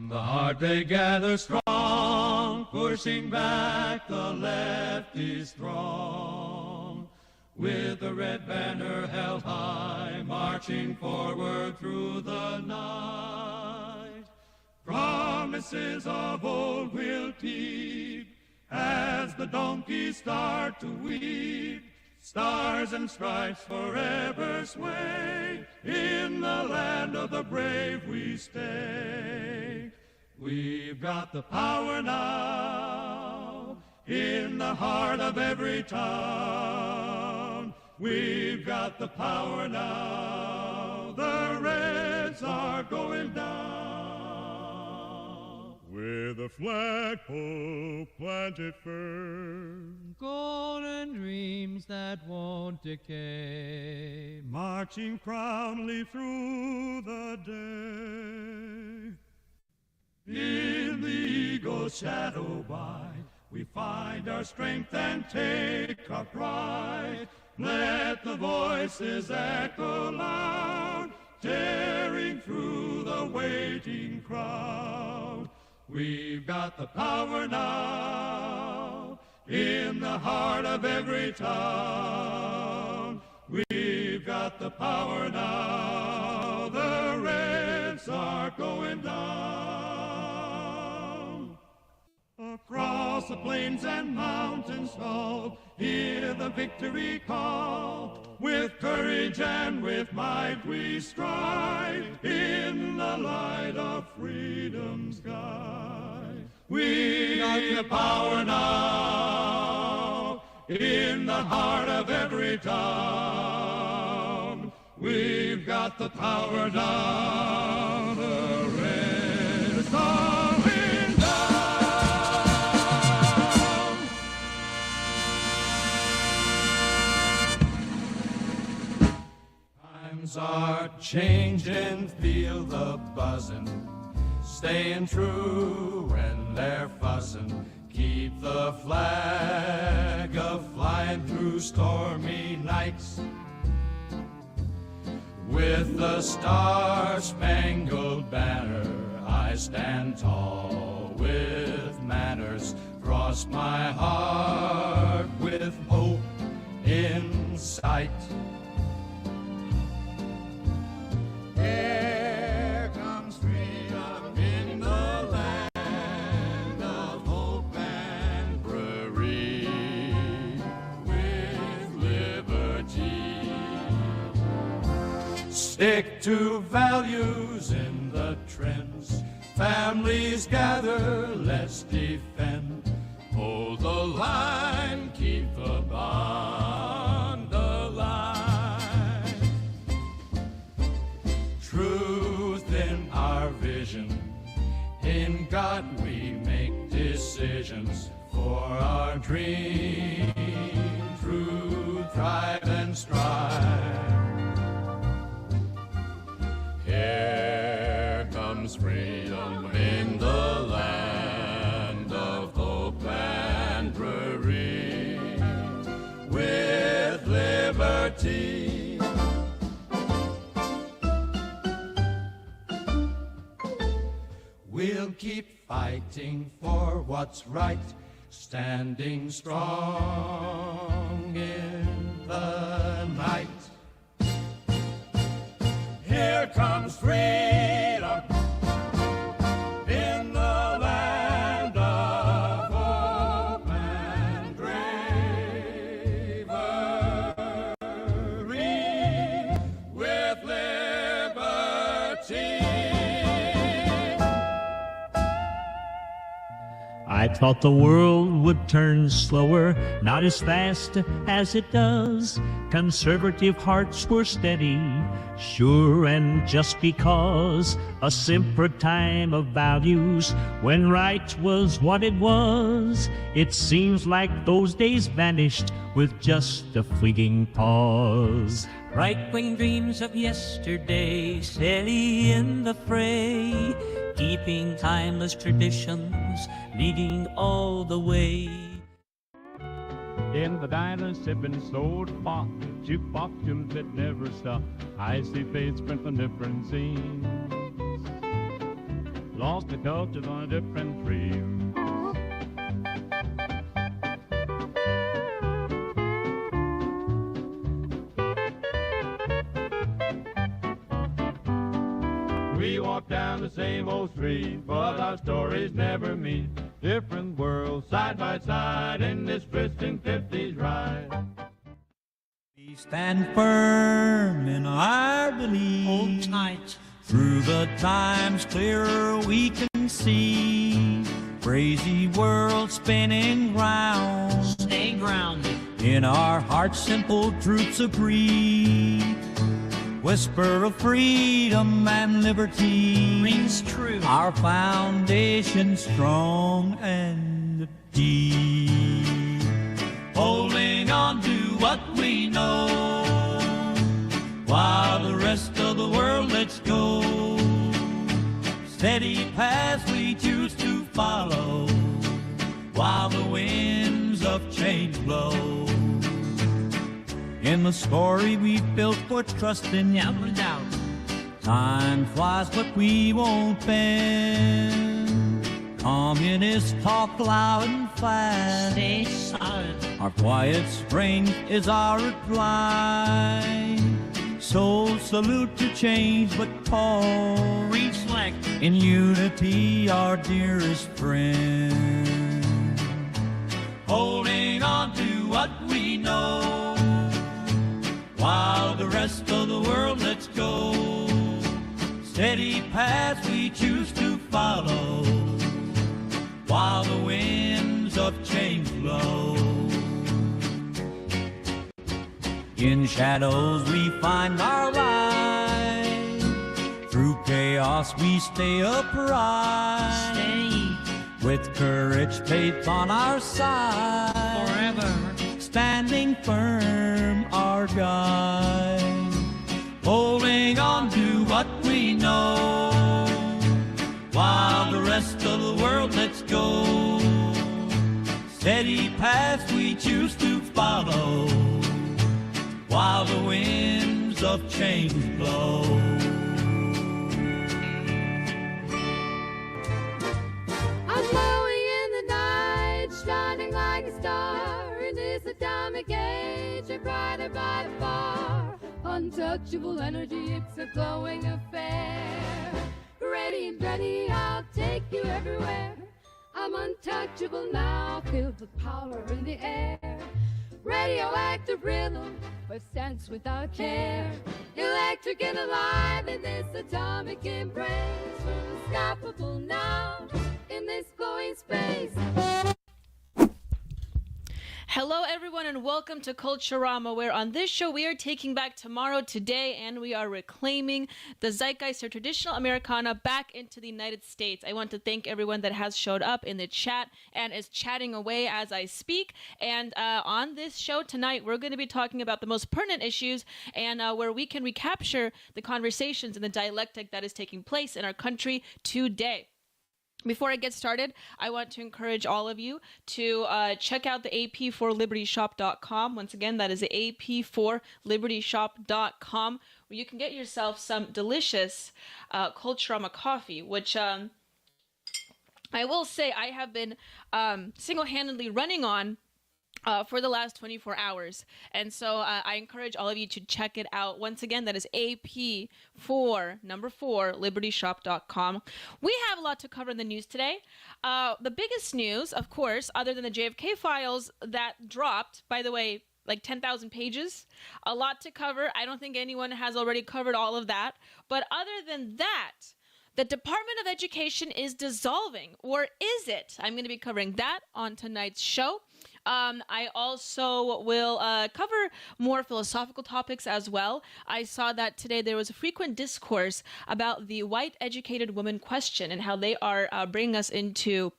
the heart they gather strong, pushing back the lefty's throng. With the red banner held high, marching forward through the night. Promises of old will keep as the donkeys start to weep. Stars and stripes forever sway, in the land of the brave we stay. We've got the power now, in the heart of every town. We've got the power now, the Reds are going down. With a flagpole planted firm, golden dreams that won't decay, marching proudly through the day. In the eagle's shadow by, we find our strength and take our pride. Let the voices echo loud, tearing through the waiting crowd. We've got the power now, in the heart of every town. We've got the power now, the Reds are going down. Across the plains and mountains tall, hear the victory call. With courage and with might we strive, in the light of freedom's guide. We got the power now, in the heart of every town. We've got the power now, the Reds are going down. Times are changing, feel the buzzing, staying true when they're fussing. Keep the flag a-flying through stormy nights. With the star-spangled banner, I stand tall with manners. Cross my heart with hope in sight. Here comes freedom in the land of hope and free, with liberty. Stick to values in the trends. Families gather, let's defend. Hold the line, keep the bond alive. Truth in our vision, in God we make decisions. For our dream, true thrive and strive. Here comes freedom in the land of hope and prairie, with liberty. We'll keep fighting for what's right, standing strong in the night. Here comes freedom in the land of hope and bravery, with liberty. I thought the world would turn slower, not as fast as it does. Conservative hearts were steady, sure and just because. A simpler time of values, when right was what it was. It seems like those days vanished with just a fleeting pause. Right-wing dreams of yesterday, steady in the fray, keeping timeless traditions, leading all the way. In the diner, sipping soda pop, jukebox tunes that never stop. I see faces from different scenes. lost the cultures on a different stream. We walk down the same old street, but our stories never meet. Different worlds side by side in this twisting 50s ride. We stand firm in our belief. Hold tight. Through the times clearer we can see. Crazy world spinning round. Stay grounded. In our hearts simple truths agree. Whisper of freedom and liberty. Rings true. Our foundation strong and deep. Holding on to what we know, while the rest of the world lets go. Steady paths we choose to follow, while the winds of change blow. In the story we built for trust and Never doubt. time flies but we won't bend. Communists talk loud and fast. Stay solid. Our quiet strength is our reply. So salute to change but pause. Reflect. In unity our dearest friend. Holding on to what we know, while the rest of the world lets go. Steady paths we choose to follow, while the winds of change blow. In shadows we find our light. Through chaos we stay upright. Stay With courage, faith on our side. forever. Standing firm, our guide. Holding on to what we know, while the rest of the world lets go. Steady paths we choose to follow, while the winds of change blow. I'm glowing in the night, shining like a star in this atomic age, a brighter by far. Untouchable energy, it's a glowing affair. Ready and ready, I'll take you everywhere. I'm untouchable now, feel the power in the air. Radioactive rhythm, with sense without care. Electric and alive in this atomic embrace. Unstoppable now in this glowing space. Hello, everyone, and welcome to Culturama, where on this show we are taking back tomorrow, today, and we are reclaiming the zeitgeist or traditional Americana back into the United States. I want to thank everyone that has showed up in the chat and is chatting away as I speak. And on this show tonight, we're going to be talking about the most pertinent issues and where we can recapture the conversations and the dialectic that is taking place in our country today. Before I get started, I want to encourage all of you to check out the ap4libertyshop.com. Once again, that is the ap4libertyshop.com, where you can get yourself some delicious Culturama coffee, which I will say I have been single-handedly running on for the last 24 hours. And so I encourage all of you to check it out. Once again, that is ap4libertyshop.com. We have a lot to cover in the news today. The biggest news, of course, other than the JFK files that dropped, by the way, like 10,000 pages, a lot to cover. I don't think anyone has already covered all of that. But other than that, the Department of Education is dissolving, or is it? I'm going to be covering that on tonight's show. I also will cover more philosophical topics as well. I saw that today there was a frequent discourse about the white educated woman question and how they are bringing us into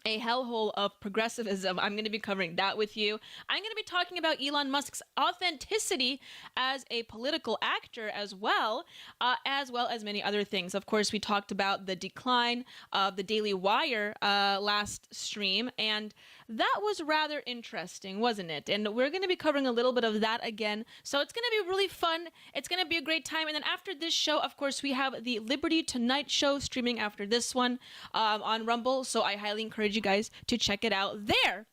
a hellhole of progressivism. I'm going to be covering that with you. I'm going to be talking about Elon Musk's authenticity as a political actor as well as many other things. Of course, we talked about the decline of the Daily Wire last stream, and that was rather interesting, wasn't it? And we're going to be covering a little bit of that again. So it's going to be really fun. It's going to be a great time. And then after this show, of course, we have the Liberty Tonight show streaming after this one on Rumble. So I highly encourage you guys to check it out there.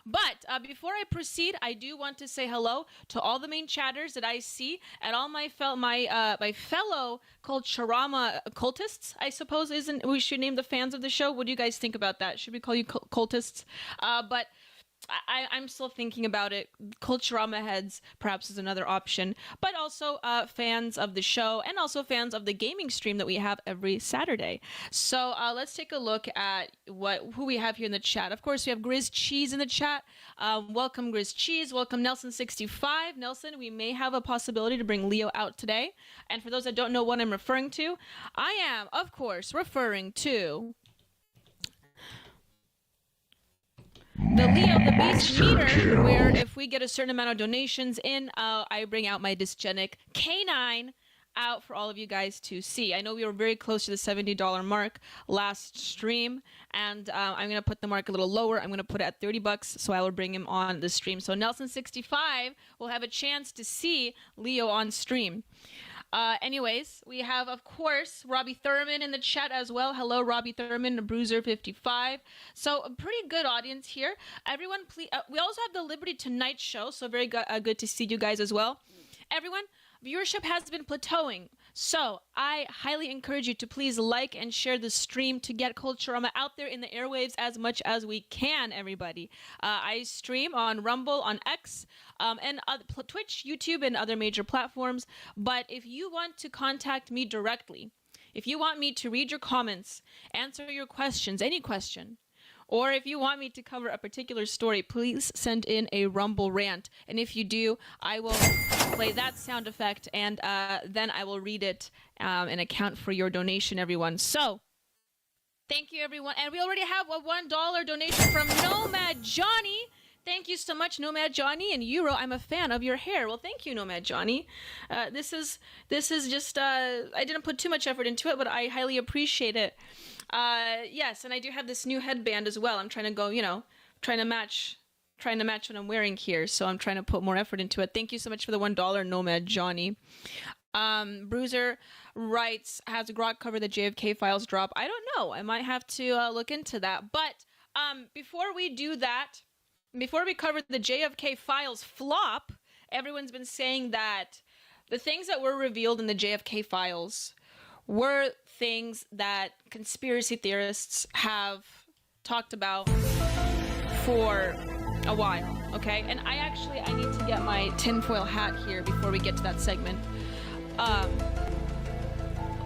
But before I proceed, I do want to say hello to all the main chatters that I see and all my fellow Culturama cultists, I suppose. We should name the fans of the show. What do you guys think about that? Should we call you cultists? But I'm still thinking about it. Culturama heads perhaps is another option, but also fans of the show and also fans of the gaming stream that we have every Saturday. So let's take a look at who we have here in the chat. Of course, we have Grizz Cheese in the chat. Welcome, Grizz Cheese. Welcome, Nelson65. Nelson, we may have a possibility to bring Leo out today. And for those that don't know what I'm referring to, I am, of course, referring to the Leo the Beast meter, where if we get a certain amount of donations in, I bring out my dysgenic canine out for all of you guys to see. I know we were very close to the $70 mark last stream, and I'm going to put the mark a little lower. I'm going to put it at $30, so I will bring him on the stream. So Nelson65 will have a chance to see Leo on stream. Anyways, we have, of course, Robbie Thurman in the chat as well. Hello, Robbie Thurman, Bruiser55. So a pretty good audience here. Everyone, please. We also have the Liberty Tonight show, so very good to see you guys as well. Everyone, viewership has been plateauing, so I highly encourage you to please like and share the stream to get Culturama out there in the airwaves as much as we can, everybody. I stream on Rumble, on X, and Twitch, YouTube, and other major platforms. But if you want to contact me directly, if you want me to read your comments, answer your questions, any question, or if you want me to cover a particular story, please send in a Rumble rant. And if you do, I will play that sound effect, and then I will read it and account for your donation, everyone. So, thank you, everyone. And we already have a $1 donation from Nomad Johnny. Thank you so much, Nomad Johnny. And Euro, I'm a fan of your hair. Well, thank you, Nomad Johnny. This is just, I didn't put too much effort into it, but I highly appreciate it. Yes, and I do have this new headband as well. I'm trying to go, trying to match what I'm wearing here. So I'm trying to put more effort into it. Thank you so much for the $1, Nomad Johnny. Bruiser writes, has Grok cover the JFK files drop? I don't know. I might have to look into that. But before we do that, before we cover the JFK files flop, everyone's been saying that the things that were revealed in the JFK files were things that conspiracy theorists have talked about for a while, okay? And I need to get my tinfoil hat here before we get to that segment.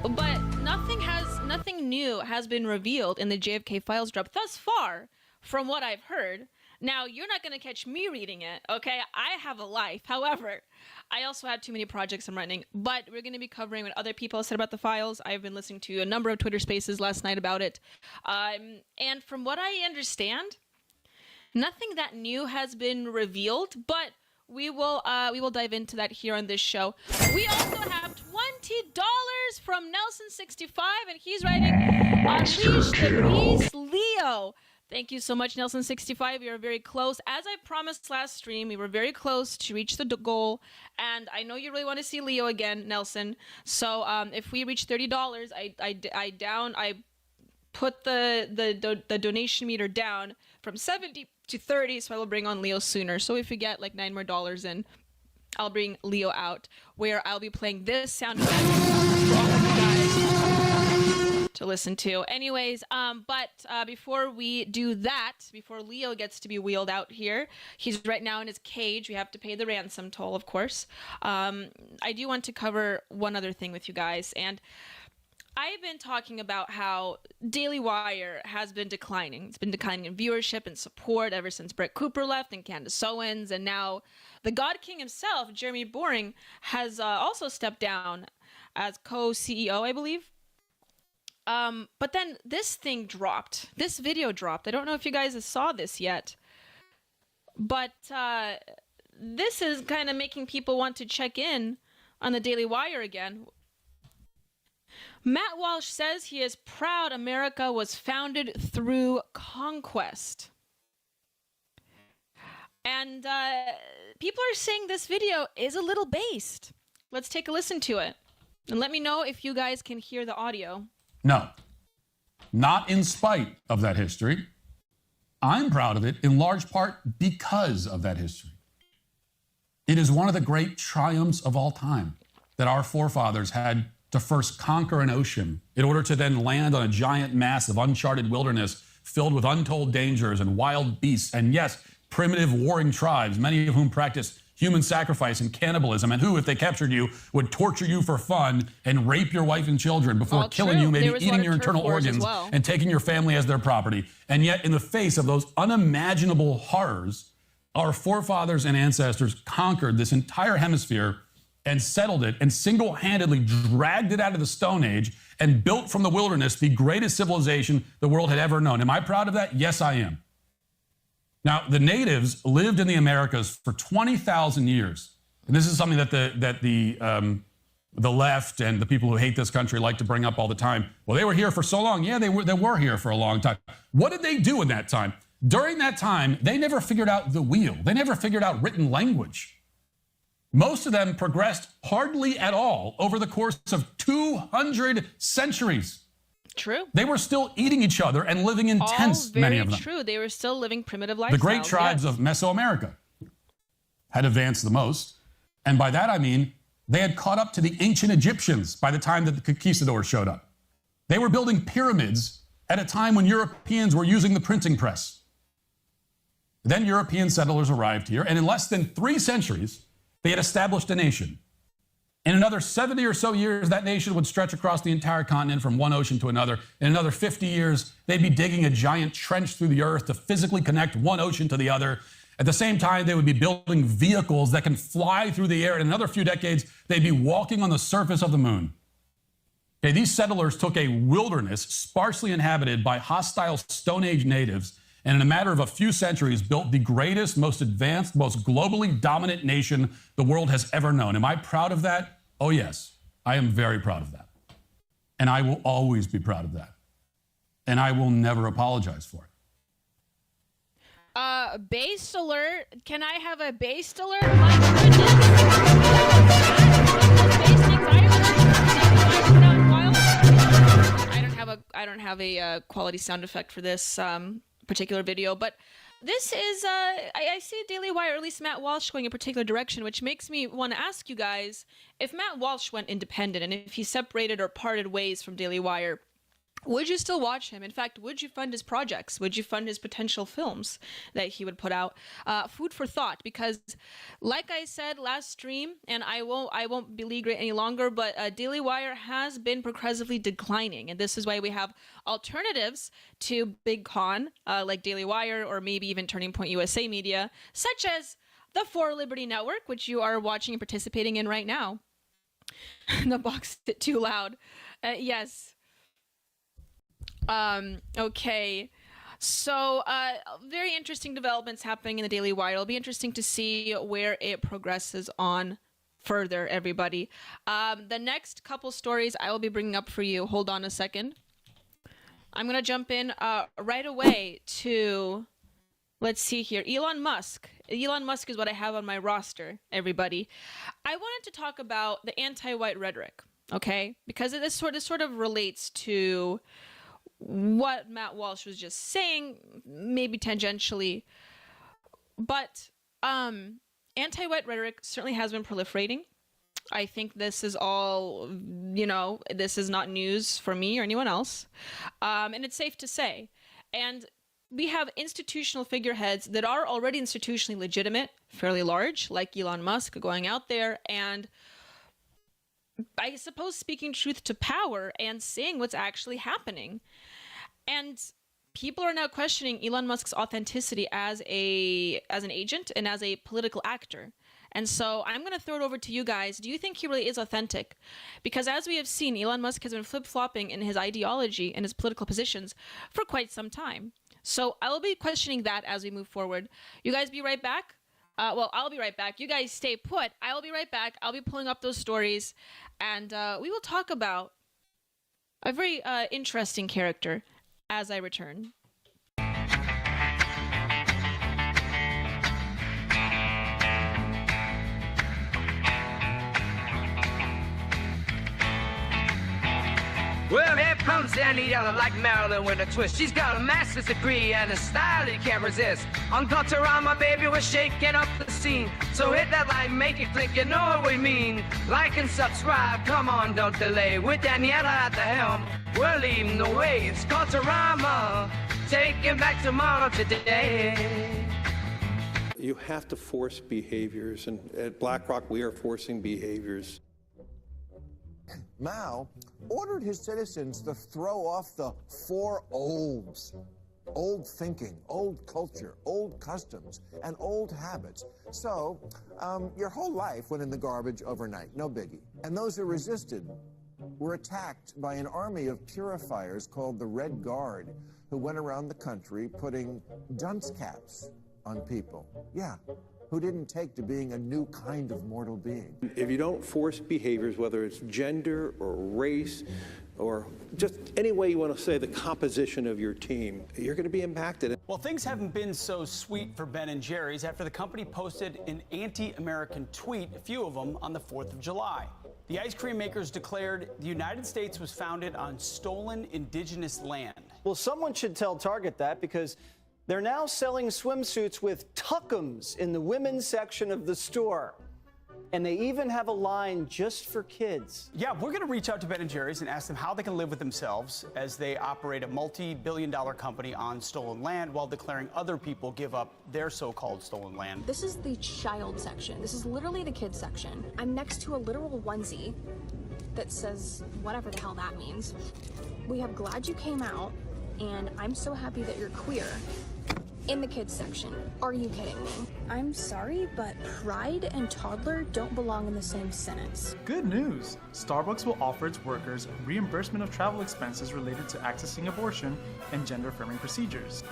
But nothing new has been revealed in the JFK files drop thus far, from what I've heard. Now, you're not going to catch me reading it, okay? I have a life. However, I also had too many projects I'm running, but we're going to be covering what other people have said about the files. I've been listening to a number of Twitter spaces last night about it. And from what I understand, nothing that new has been revealed, but we will dive into that here on this show. We also have $20 from Nelson65, and he's writing, Unleash the Beast Leo. Thank you so much, Nelson65. We are very close. As I promised last stream, we were very close to reach the goal. And I know you really want to see Leo again, Nelson. So if we reach $30, I put the donation meter down from 70 to 30, so I will bring on Leo sooner. So if we get like $9 more in, I'll bring Leo out, where I'll be playing this sound effect for all of you guys to listen to. Anyways, but before we do that, before Leo gets to be wheeled out here, he's right now in his cage. We have to pay the ransom toll, of course. I do want to cover one other thing with you guys, and I've been talking about how Daily Wire has been declining. It's been declining in viewership and support ever since Brett Cooper left and Candace Owens, and now the God King himself, Jeremy Boring, has also stepped down as co-CEO, I believe. But then this thing dropped. This video dropped. I don't know if you guys saw this yet, but this is kind of making people want to check in on the Daily Wire again. Matt Walsh says he is proud America was founded through conquest. And people are saying this video is a little based. Let's take a listen to it. And let me know if you guys can hear the audio. No, not in spite of that history. I'm proud of it in large part because of that history. It is one of the great triumphs of all time that our forefathers had to first conquer an ocean in order to then land on a giant mass of uncharted wilderness filled with untold dangers and wild beasts, and yes, primitive warring tribes, many of whom practiced human sacrifice and cannibalism, and who, if they captured you, would torture you for fun and rape your wife and children before killing you, maybe eating your internal organs and taking your family as their property. And yet, in the face of those unimaginable horrors, our forefathers and ancestors conquered this entire hemisphere and settled it and single-handedly dragged it out of the Stone Age and built from the wilderness the greatest civilization the world had ever known. Am I proud of that? Yes, I am. Now, the natives lived in the Americas for 20,000 years. And this is something that the left and the people who hate this country like to bring up all the time. Well, they were here for so long. Yeah, they were here for a long time. What did they do in that time? During that time, they never figured out the wheel. They never figured out written language. Most of them progressed hardly at all over the course of 200 centuries. True. They were still eating each other and living in tents, many of them. True. They were still living primitive lifestyles. The great tribes of Mesoamerica had advanced the most. And by that I mean they had caught up to the ancient Egyptians by the time that the conquistadors showed up. They were building pyramids at a time when Europeans were using the printing press. Then European settlers arrived here, and in less than 3 centuries, they had established a nation. In another 70 or so years, that nation would stretch across the entire continent from one ocean to another. In another 50 years, they'd be digging a giant trench through the earth to physically connect one ocean to the other. At the same time, they would be building vehicles that can fly through the air. In another few decades, they'd be walking on the surface of the moon. Okay, these settlers took a wilderness sparsely inhabited by hostile Stone Age natives, and in a matter of a few centuries built the greatest, most advanced, most globally dominant nation the world has ever known. Am I proud of that? Oh, yes. I am very proud of that. And I will always be proud of that. And I will never apologize for it. Based alert. Can I have a based alert? My goodness. I don't have a quality sound effect for this particular video, but this is I see Daily Wire, or at least Matt Walsh, going a particular direction, which makes me want to ask you guys, if Matt Walsh went independent and if he separated or parted ways from Daily Wire, would you still watch him? In fact, would you fund his projects? Would you fund his potential films that he would put out? Food for thought, because like I said last stream, and I won't beleaguer it any longer, but Daily Wire has been progressively declining, and this is why we have alternatives to Big Con, like Daily Wire, or maybe even Turning Point USA Media, such as the For Liberty Network, which you are watching and participating in right now. The box is too loud. Yes. Okay. So, very interesting developments happening in the Daily Wire. It'll be interesting to see where it progresses on further, everybody. The next couple stories I will be bringing up for you. Hold on a second. I'm going to jump in right away to, let's see here, Elon Musk. Elon Musk is what I have on my roster, everybody. I wanted to talk about the anti-white rhetoric, okay? Because this sort of relates to what Matt Walsh was just saying, maybe tangentially. But anti-white rhetoric certainly has been proliferating. I think this is all, this is not news for me or anyone else. And it's safe to say. And we have institutional figureheads that are already institutionally legitimate, fairly large, like Elon Musk, going out there and, I suppose, speaking truth to power and saying what's actually happening. And people are now questioning Elon Musk's authenticity as an agent and as a political actor. And so I'm going to throw it over to you guys. Do you think he really is authentic? Because as we have seen, Elon Musk has been flip-flopping in his ideology and his political positions for quite some time. So I will be questioning that as we move forward. You guys be right back. I'll be right back. You guys stay put. I will be right back. I'll be pulling up those stories, and we will talk about a very interesting character as I return. Well, here comes Daniela like Marilyn with a twist. She's got a master's degree and a style you can't resist. On Culturama, baby, we're shaking up the scene. So hit that like, make it click, you know what we mean. Like and subscribe, come on, don't delay. With Daniela at the helm, we're leading the way. It's Culturama, taking back tomorrow today. You have to force behaviors, and at BlackRock, we are forcing behaviors. Mao ordered his citizens to throw off the 4 olds. Old thinking, old culture, old customs, and old habits. So, your whole life went in the garbage overnight, no biggie. And those who resisted were attacked by an army of purifiers called the Red Guard, who went around the country putting dunce caps on people. Yeah. Who didn't take to being a new kind of mortal being. If you don't force behaviors, whether it's gender or race or just any way you want to say the composition of your team, you're going to be impacted. Well, things haven't been so sweet for Ben & Jerry's after the company posted an anti-American tweet, a few of them, on the 4th of July. The ice cream makers declared the United States was founded on stolen indigenous land. Well, someone should tell Target that, because they're now selling swimsuits with tuckums in the women's section of the store. And they even have a line just for kids. Yeah, we're going to reach out to Ben & Jerry's and ask them how they can live with themselves as they operate a multi-billion-dollar company on stolen land while declaring other people give up their so-called stolen land. This is the child section. This is literally the kids section. I'm next to a literal onesie that says whatever the hell that means. We have glad you came out, and I'm so happy that you're queer. In the kids section. Are you kidding me? I'm sorry, but pride and toddler don't belong in the same sentence. Good news! Starbucks will offer its workers reimbursement of travel expenses related to accessing abortion and gender-affirming procedures.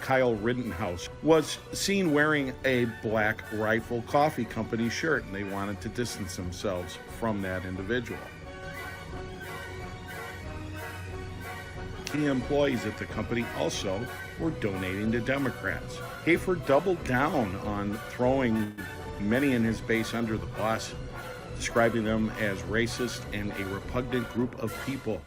Kyle Rittenhouse was seen wearing a Black Rifle Coffee Company shirt, and they wanted to distance themselves from that individual. Key employees at the company also were donating to Democrats. Hafer doubled down on throwing many in his base under the bus, describing them as racist and a repugnant group of people.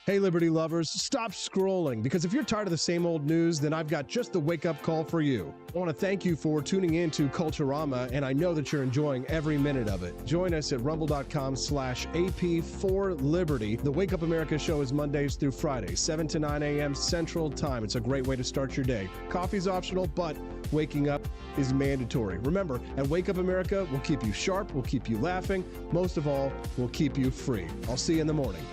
Hey, Liberty lovers, stop scrolling, because if you're tired of the same old news, then I've got just the wake-up call for you. I want to thank you for tuning in to Culturama, and I know that you're enjoying every minute of it. Join us at rumble.com/AP4Liberty. The Wake Up America show is Mondays through Fridays, 7 to 9 a.m. Central Time. It's a great way to start your day. Coffee's optional, but waking up is mandatory. Remember, at Wake Up America, we'll keep you sharp, we'll keep you laughing, most of all, we'll keep you free. I'll see you in the morning.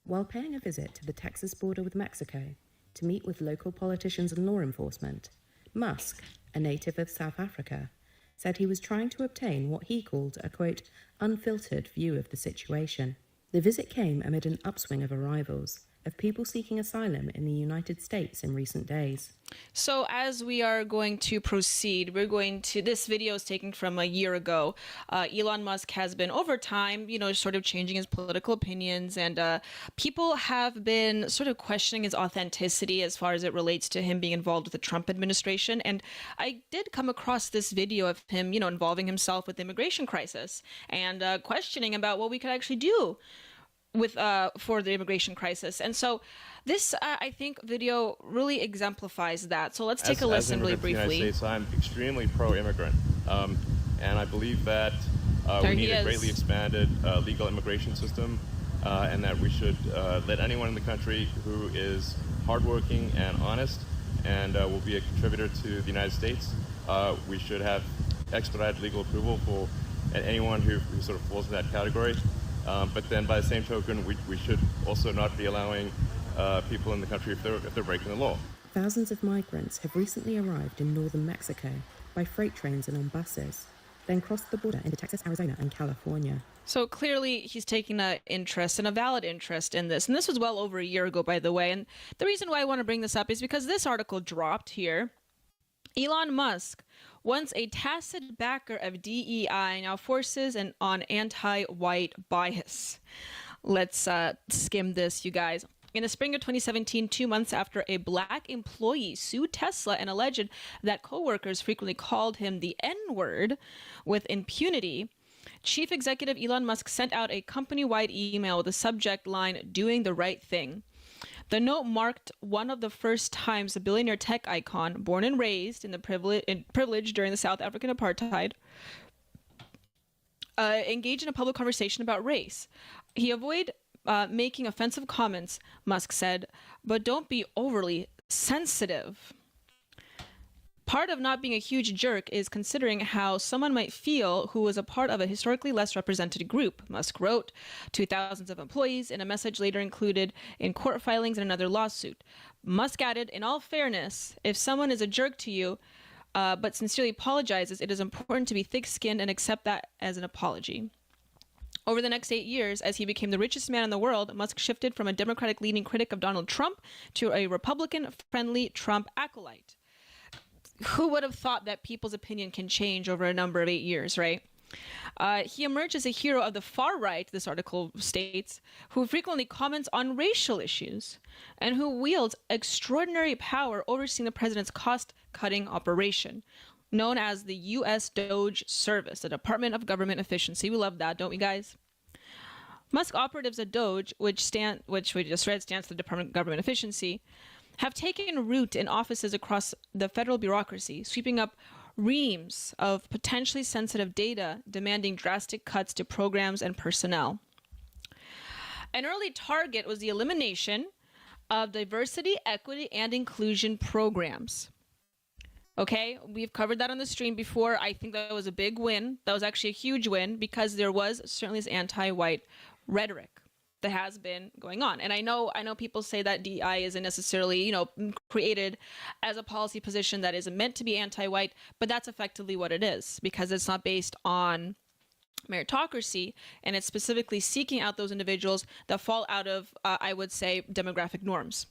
While paying a visit to the Texas border with Mexico to meet with local politicians and law enforcement, Musk, a native of South Africa, said he was trying to obtain what he called a, quote, unfiltered view of the situation. The visit came amid an upswing of arrivals of people seeking asylum in the United States in recent days. So as we are going to proceed, this video is taken from a year ago. Elon Musk has been over time, sort of changing his political opinions, and people have been sort of questioning his authenticity as far as it relates to him being involved with the Trump administration. And I did come across this video of him, involving himself with the immigration crisis and questioning about what we could actually do for the immigration crisis. And so this, I think, video really exemplifies that. So let's take a listen really briefly. As an immigrant to the United States, I'm extremely pro-immigrant. And I believe that we need a greatly expanded legal immigration system, and that we should let anyone in the country who is hardworking and honest and will be a contributor to the United States. We should have expedited legal approval for anyone who sort of falls in that category. But then by the same token, we should also not be allowing people in the country if they're breaking the law. Thousands of migrants have recently arrived in northern Mexico by freight trains and on buses, then crossed the border into Texas, Arizona, and California. So clearly he's taking an interest and a valid interest in this. And this was well over a year ago, by the way. And the reason why I want to bring this up is because this article dropped here. Elon Musk, once a tacit backer of DEI, now forces on anti-white bias. Let's skim this, you guys. In the spring of 2017, 2 months after a black employee sued Tesla and alleged that coworkers frequently called him the N-word with impunity, Chief Executive Elon Musk sent out a company-wide email with the subject line, "Doing the Right Thing." The note marked one of the first times the billionaire tech icon, born and raised in privilege during the South African apartheid, engaged in a public conversation about race. He avoided making offensive comments, Musk said, but don't be overly sensitive. Part of not being a huge jerk is considering how someone might feel who was a part of a historically less represented group, Musk wrote to thousands of employees in a message later included in court filings and another lawsuit. Musk added, in all fairness, if someone is a jerk to you but sincerely apologizes, it is important to be thick-skinned and accept that as an apology. Over the next 8 years, as he became the richest man in the world, Musk shifted from a Democratic-leaning critic of Donald Trump to a Republican-friendly Trump acolyte. Who would have thought that people's opinion can change over a number of 8 years, right? He emerged as a hero of the far right, this article states, who frequently comments on racial issues and who wields extraordinary power overseeing the president's cost-cutting operation, known as the U.S. DOGE Service, the Department of Government Efficiency. We love that, don't we, guys? Musk operatives at DOGE, which we just read stands for the Department of Government Efficiency, have taken root in offices across the federal bureaucracy, sweeping up reams of potentially sensitive data, demanding drastic cuts to programs and personnel. An early target was the elimination of diversity, equity, and inclusion programs. Okay, we've covered that on the stream before. I think that was a big win. That was actually a huge win because there was certainly this anti-white rhetoric that has been going on. And I know people say that DEI isn't necessarily, created as a policy position that is meant to be anti-white, but that's effectively what it is because it's not based on meritocracy, and it's specifically seeking out those individuals that fall out of, I would say, demographic norms.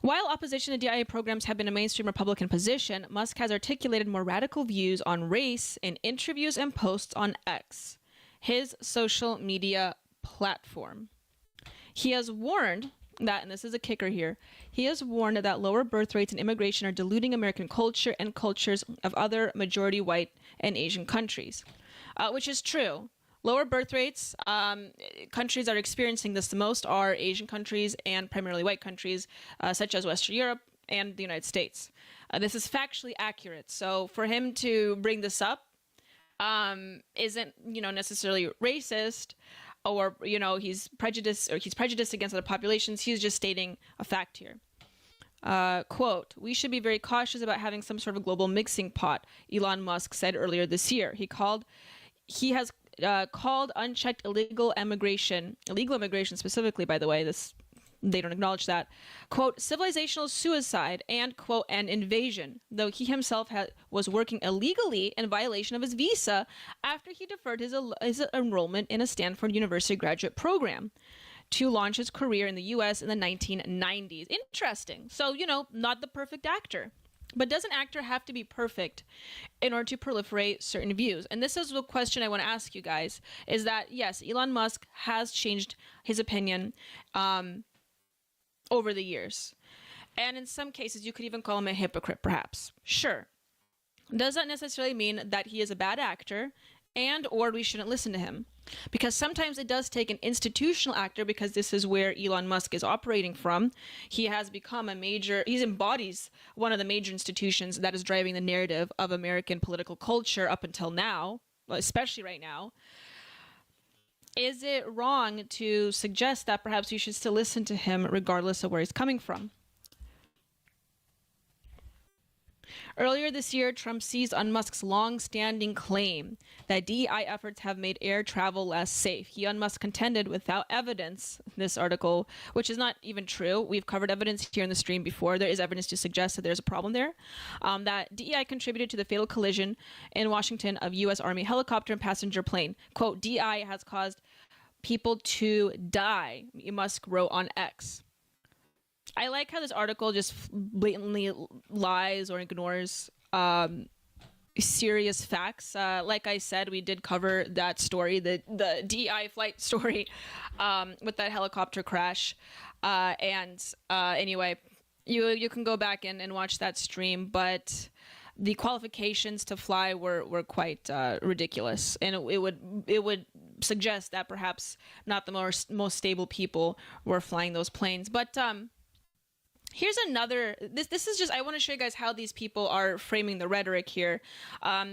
While opposition to DIA programs have been a mainstream Republican position, Musk has articulated more radical views on race in interviews and posts on X, his social media platform. He has warned that, and this is a kicker here, he has warned that lower birth rates and immigration are diluting American culture and cultures of other majority white and Asian countries, which is true. Lower birth rates, countries that are experiencing this the most are Asian countries and primarily white countries, such as Western Europe and the United States. This is factually accurate. So for him to bring this up isn't, necessarily racist or, he's prejudiced against other populations. He's just stating a fact here. Quote, "We should be very cautious about having some sort of global mixing pot," Elon Musk said earlier this year. He has called unchecked illegal immigration specifically, by the way, they don't acknowledge that, quote, "civilizational suicide," and, quote, "an invasion," though he himself was working illegally in violation of his visa after he deferred his enrollment in a Stanford University graduate program to launch his career in the U.S. in the 1990s. Interesting. So, not the perfect actor. But does an actor have to be perfect in order to proliferate certain views? And this is the question I want to ask you guys, is that, yes, Elon Musk has changed his opinion over the years. And in some cases, you could even call him a hypocrite, perhaps. Sure. Does that necessarily mean that he is a bad actor or we shouldn't listen to him? Because sometimes it does take an institutional actor, because this is where Elon Musk is operating from. He has become he embodies one of the major institutions that is driving the narrative of American political culture up until now, especially right now. Is it wrong to suggest that perhaps you should still listen to him regardless of where he's coming from? Earlier this year, Trump seized on Musk's long-standing claim that DEI efforts have made air travel less safe. He and Musk contended without evidence, this article, which is not even true. We've covered evidence here in the stream before. There is evidence to suggest that there's a problem there, that DEI contributed to the fatal collision in Washington of U.S. Army helicopter and passenger plane. Quote, DEI has caused people to die, Musk wrote on X. I like how this article just blatantly lies or ignores serious facts. Like I said, we did cover that story, the DEI flight story with that helicopter crash. Anyway, you can go back and watch that stream, but the qualifications to fly were quite ridiculous, and it would suggest that perhaps not the most stable people were flying those planes. But here's another, this is just, I want to show you guys how these people are framing the rhetoric here.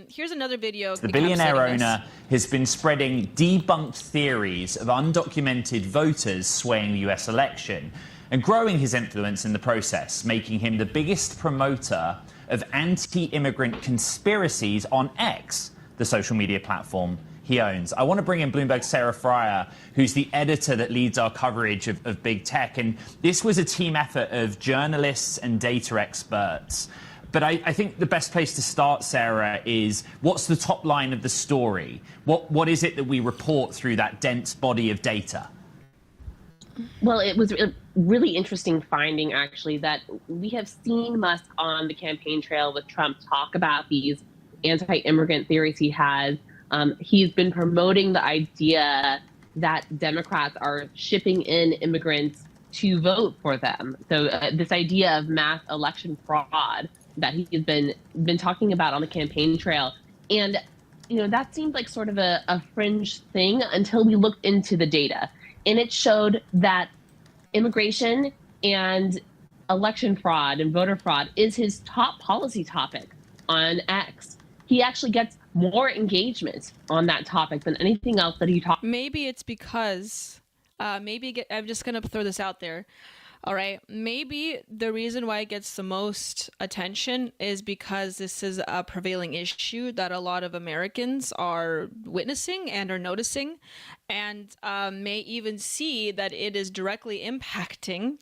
Here's another video. The billionaire owner has been spreading debunked theories of undocumented voters swaying the US election and growing his influence in the process, making him the biggest promoter of anti-immigrant conspiracies on X, the social media platform he owns. I want to bring in Bloomberg's Sarah Fryer, who's the editor that leads our coverage of big tech. And this was a team effort of journalists and data experts. But I think the best place to start, Sarah, is what's the top line of the story? What is it that we report through that dense body of data? Well, it was a really interesting finding, actually, that we have seen Musk on the campaign trail with Trump talk about these anti-immigrant theories he has. He's been promoting the idea that Democrats are shipping in immigrants to vote for them. So this idea of mass election fraud that he's been talking about on the campaign trail. And, you know, that seemed like sort of a fringe thing until we looked into the data. And it showed that immigration and election fraud and voter fraud is his top policy topic on X. He actually gets more engagement on that topic than anything else that he talks. Maybe it's because, I'm just going to throw this out there. All right. Maybe the reason why it gets the most attention is because this is a prevailing issue that a lot of Americans are witnessing and are noticing, and may even see that it is directly impacting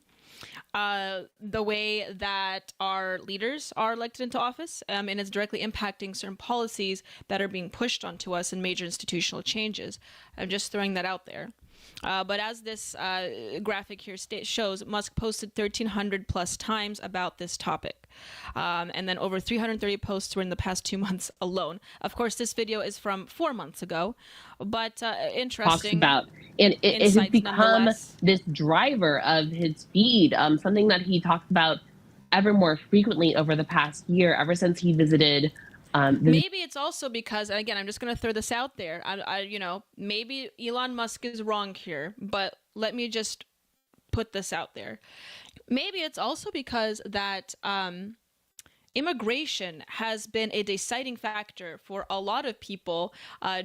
the way that our leaders are elected into office, and it's directly impacting certain policies that are being pushed onto us in major institutional changes. I'm just throwing that out there. But as this graphic here shows, Musk posted 1,300 plus times about this topic. And then over 330 posts were in the past 2 months alone. Of course, this video is from 4 months ago, but interesting. Talks about, and it has become this driver of his feed, something that he talks about ever more frequently over the past year, ever since he visited. Maybe it's also because, and again, I'm just going to throw this out there. Maybe Elon Musk is wrong here, but let me just put this out there. Maybe it's also because that immigration has been a deciding factor for a lot of people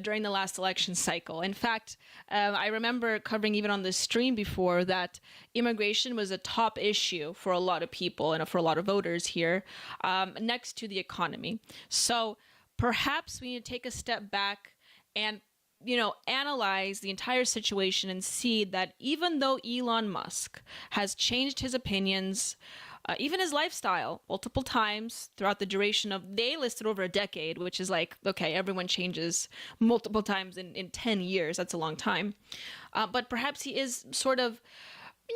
during the last election cycle. In fact, I remember covering even on the stream before that immigration was a top issue for a lot of people and for a lot of voters here, next to the economy. So perhaps we need to take a step back and analyze the entire situation and see that even though Elon Musk has changed his opinions, even his lifestyle, multiple times throughout the duration of, they listed over a decade, which is like, okay, everyone changes multiple times in 10 years. That's a long time. But perhaps he is sort of,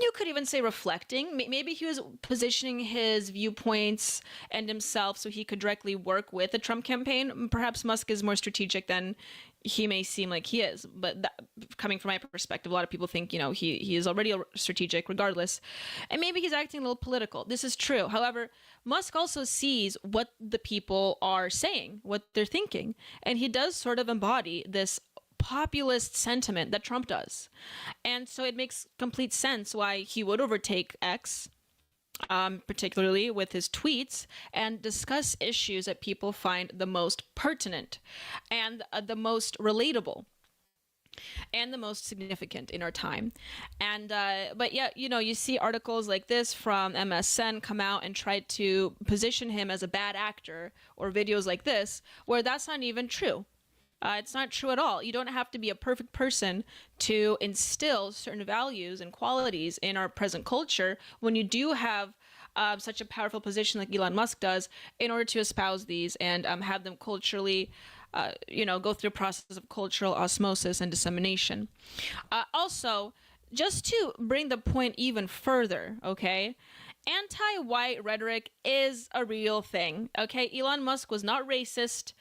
you could even say reflecting. Maybe he was positioning his viewpoints and himself so he could directly work with the Trump campaign. Perhaps Musk is more strategic than he may seem like he is. But coming from my perspective, a lot of people think, he is already strategic regardless. And maybe he's acting a little political. This is true. However, Musk also sees what the people are saying, what they're thinking. And he does sort of embody this populist sentiment that Trump does. And so it makes complete sense why he would overtake X, particularly with his tweets, and discuss issues that people find the most pertinent and the most relatable. and the most significant in our time. And but yeah, you know, you see articles like this from MSN come out and try to position him as a bad actor, or videos like this where that's not even true. It's not true at all. You don't have to be a perfect person to instill certain values and qualities in our present culture when you do have such a powerful position like Elon Musk does, in order to espouse these and have them culturally, go through a process of cultural osmosis and dissemination. Also, just to bring the point even further, okay? Anti-white rhetoric is a real thing, okay? Elon Musk was not racist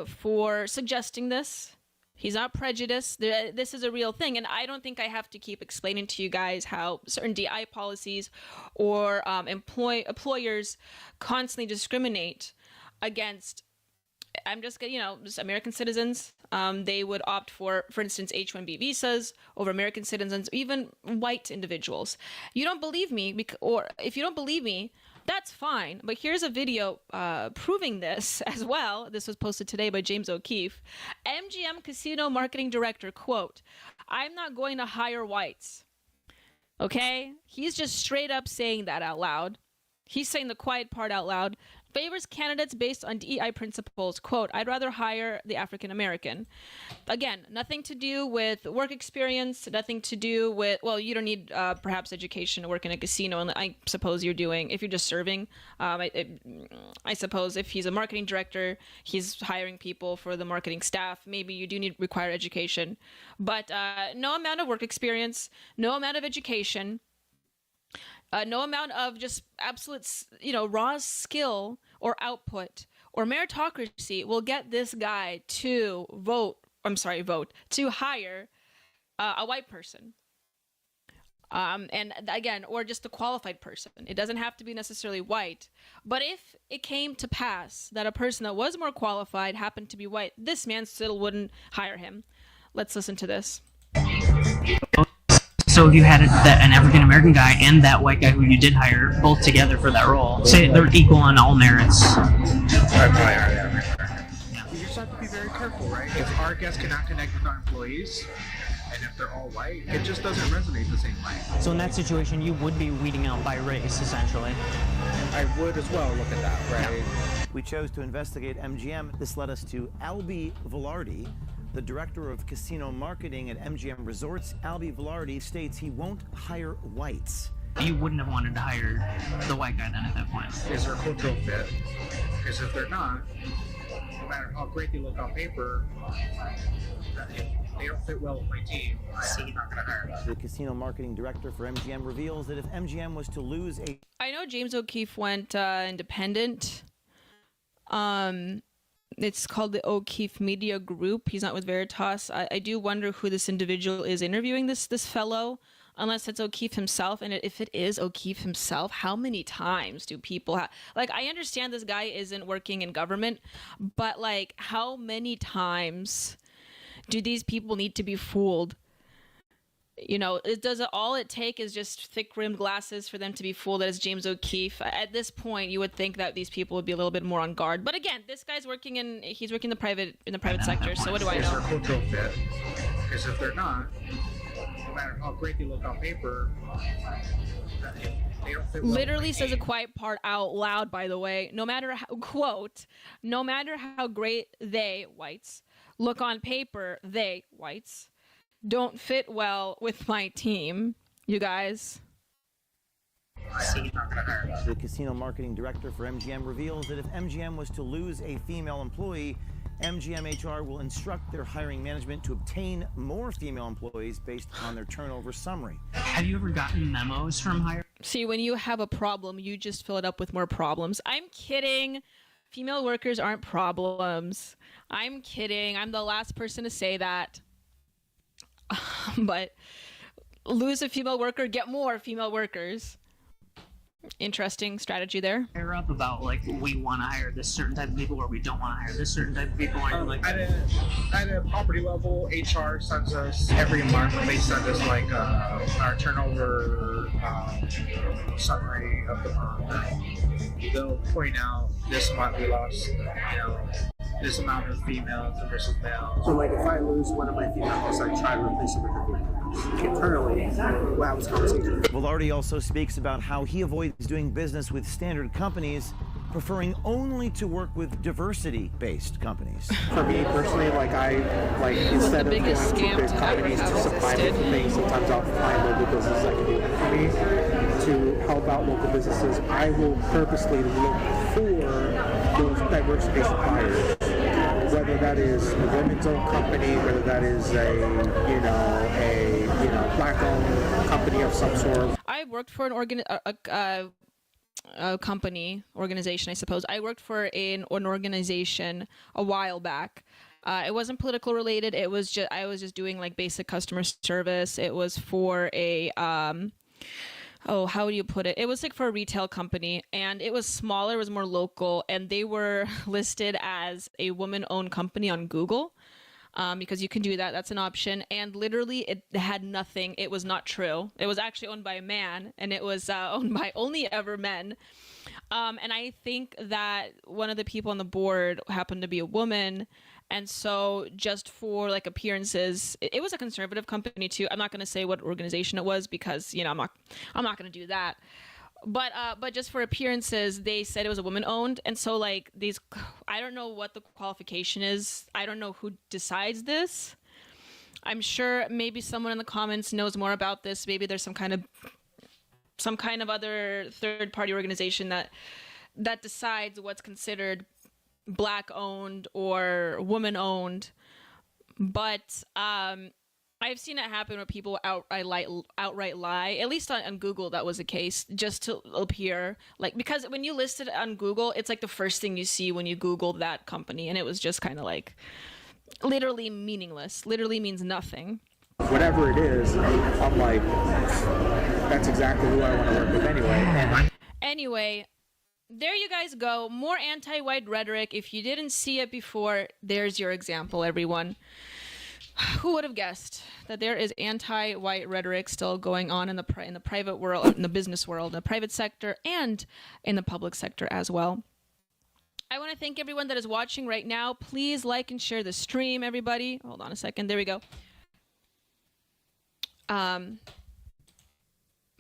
for suggesting this. He's not prejudiced. This is a real thing. And I don't think I have to keep explaining to you guys how certain DI policies or employers constantly discriminate against, just American citizens. They would opt for instance, H-1B visas over American citizens, even white individuals. You don't believe me, or if you don't believe me, that's fine. But here's a video proving this as well. This was posted today by James O'Keefe. MGM Casino Marketing Director, quote, "I'm not going to hire whites." Okay? He's just straight up saying that out loud. He's saying the quiet part out loud. Favors candidates based on DEI principles. Quote, "I'd rather hire the African American." Again, nothing to do with work experience, nothing to do with, well, you don't need perhaps education to work in a casino, and I suppose you're doing, if you're just serving, I suppose if he's a marketing director, he's hiring people for the marketing staff, maybe you do require education. But no amount of work experience, no amount of education, no amount of just absolute, raw skill or output or meritocracy will get this guy to to hire a white person. And again, or just a qualified person. It doesn't have to be necessarily white. But if it came to pass that a person that was more qualified happened to be white, this man still wouldn't hire him. Let's listen to this. So if you had an African-American guy and that white guy who you did hire both together for that role, say they're equal on all merits. I'd probably hire the African-American. You just have to be very careful, right? If our guests cannot connect with our employees, and if they're all white, it just doesn't resonate the same way. So in that situation, you would be weeding out by race, essentially. I would as well look at that, right? Yeah. We chose to investigate MGM. This led us to Albie Velarde, the director of casino marketing at MGM Resorts. Albie Velarde states he won't hire whites. You wouldn't have wanted to hire the white guy then at that point. Is there a cultural fit? Because if they're not, no matter how great they look on paper, if they don't fit well with my team, I'm not going to hire them. The casino marketing director for MGM reveals that if MGM was to lose a... I know James O'Keefe went independent. It's called the O'Keefe Media Group. He's not with Veritas. I do wonder who this individual is interviewing this fellow, unless it's O'Keefe himself. And if it is O'Keefe himself, how many times do people have... Like, I understand this guy isn't working in government, but, like, how many times do these people need to be fooled? All it take is just thick-rimmed glasses for them to be fooled that it's James O'Keefe. At this point, you would think that these people would be a little bit more on guard. But again, this guy's working in the private sector, so what do I know? Is there a cultural fit? Because if they're not, no matter how great they look on paper, they don't fit well. Literally says a quiet part out loud, by the way. No matter how great they, whites, look on paper, they, whites, don't fit well with my team, you guys. The casino marketing director for MGM reveals that if MGM was to lose a female employee, MGM HR will instruct their hiring management to obtain more female employees based on their turnover summary. Have you ever gotten memos from hiring? See, when you have a problem, you just fill it up with more problems. I'm kidding. Female workers aren't problems. I'm kidding. I'm the last person to say that. But lose a female worker, get more female workers. Interesting strategy there. Hire up about, like, we want to hire this certain type of people or we don't want to hire this certain type of people. At a property level, HR sends us every month. They send us like our turnover summary of the month. They'll point out this month we lost, dismantle females versus males. So, like, if I lose one of my females, I try to replace it with a female. Internally, we'll have this conversation. Velarde also speaks about how he avoids doing business with standard companies, preferring only to work with diversity-based companies. For me personally, instead of going to big companies to supply different things, sometimes I'll find local businesses that can do it for me. To help out local businesses, I will purposely look for those diversity-based suppliers. Whether that is a women's-owned company, whether that is a black-owned company of some sort. I worked for an organization, I suppose. I worked for an organization a while back. It wasn't political related. It was just I was just doing like basic customer service. It was for a how do you put it? It was like for a retail company, and it was smaller. It was more local, and they were listed as a woman-owned company on Google. Because you can do that. That's an option. And literally, it had nothing. It was not true. It was actually owned by a man, and it was owned by only ever men. And I think that one of the people on the board happened to be a woman. And so just for like appearances, it was a conservative company too. I'm not going to say what organization it was because, I'm not going to do that. But just for appearances, they said it was a woman-owned, and so like these, I don't know what the qualification is. I don't know who decides this. I'm sure maybe someone in the comments knows more about this. Maybe there's some kind of other third-party organization that decides what's considered black-owned or woman-owned. But I've seen it happen where people outright lie. At least on Google, that was the case, just to appear like, because when you list it on Google, it's like the first thing you see when you Google that company, and it was just kind of like literally meaningless. Literally means nothing. Whatever it is, I'm like, that's exactly who I want to work with anyway. Anyway, there you guys go. More anti-white rhetoric. If you didn't see it before, there's your example, everyone. Who would have guessed that there is anti-white rhetoric still going on in the private world, in the business world, in the private sector, and in the public sector as well? I want to thank everyone that is watching right now. Please like and share the stream, everybody. Hold on a second. There we go.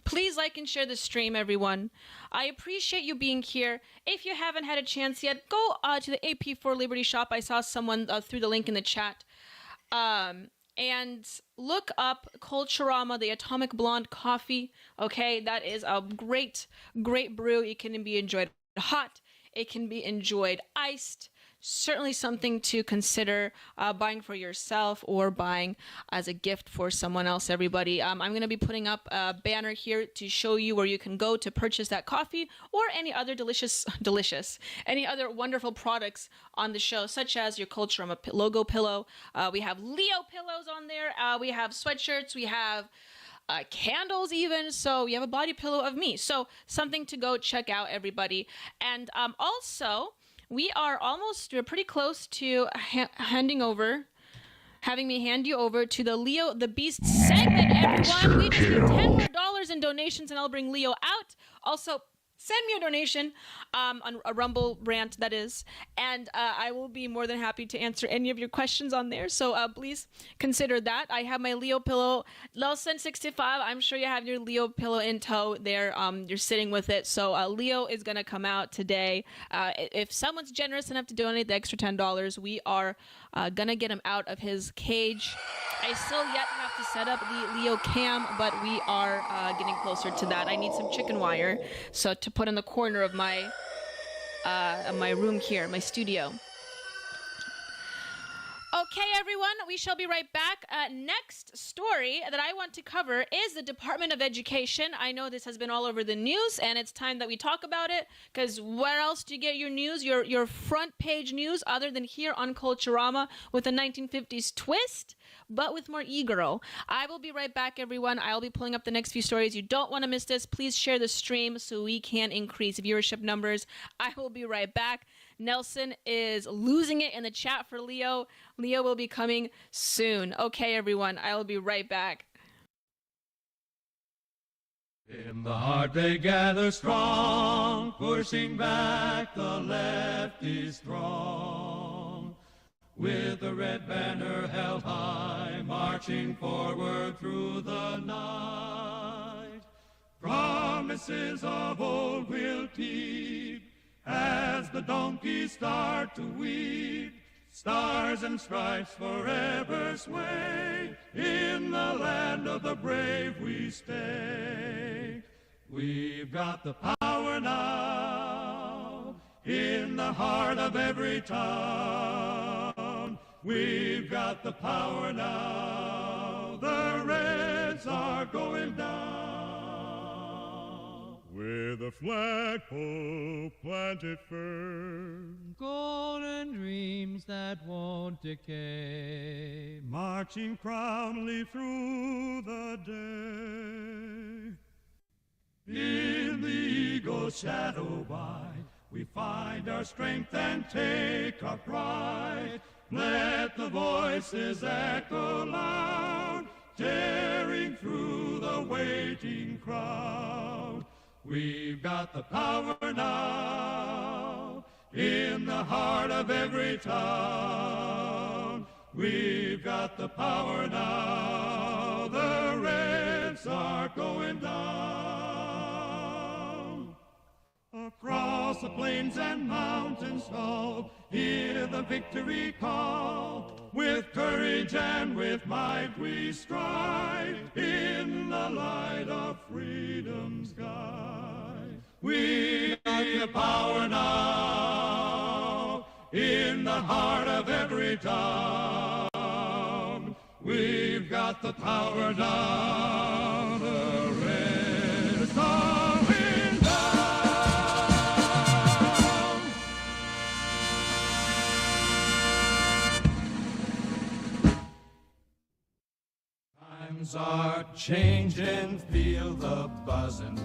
Please like and share the stream, everyone. I appreciate you being here. If you haven't had a chance yet, go to the AP for Liberty shop. I saw someone threw the link in the chat. And look up Culturama, the Atomic Blonde coffee. Okay, that is a great brew. It can be enjoyed hot. It can be enjoyed iced. Certainly something to consider buying for yourself or buying as a gift for someone else, everybody. I'm going to be putting up a banner here to show you where you can go to purchase that coffee or any other any other wonderful products on the show, such as your Culturama logo pillow. We have Leo pillows on there. We have sweatshirts. We have candles even. So we have a body pillow of me. So something to go check out, everybody. And also, we're pretty close to having me hand you over to the Leo the Beast segment, everyone. We just need $10 more in donations and I'll bring Leo out. Also, send me a donation on a Rumble rant, that is, and I will be more than happy to answer any of your questions on there. So please consider that. I have my Leo pillow, Lelson65. I'm sure you have your Leo pillow in tow there. You're sitting with it. So Leo is going to come out today. If someone's generous enough to donate the extra $10, we are going to get him out of his cage. I still yet have to set up the Leo cam, but we are getting closer to that. I need some chicken wire to put in the corner of my room here, my studio. Okay, everyone, we shall be right back. Next story that I want to cover is the Department of Education. I know this has been all over the news, and it's time that we talk about it, because where else do you get your news, your front page news, other than here on Culturama with a 1950s twist, but with more e-girl. I will be right back, everyone. I'll be pulling up the next few stories. You don't want to miss this. Please share the stream so we can increase viewership numbers. I will be right back. Nelson is losing it in the chat for Leo. Leo will be coming soon. Okay, everyone, I will be right back. In the heart they gather strong, pushing back the lefty strong. with the red banner held high, marching forward through the night. Promises of old will keep as the donkeys start to weep. Stars and stripes forever sway, in the land of the brave we stay. We've got the power now, in the heart of every town. We've got the power now, the Reds are going down. With a flagpole planted firm, Golden dreams that won't decay, marching proudly through the day. in the eagle's shadow by, we find our strength and take our pride. Let the voices echo loud, tearing through the waiting crowd. We've got the power now, in the heart of every town. We've got the power now, the Reds are going down. Across the plains and mountains tall, hear the victory call. With courage and with might we strive, in the light of freedom's guide. We got the power now, in the heart of every town. We've got the power now, the Reds are going down. Times are changing, feel the buzzing,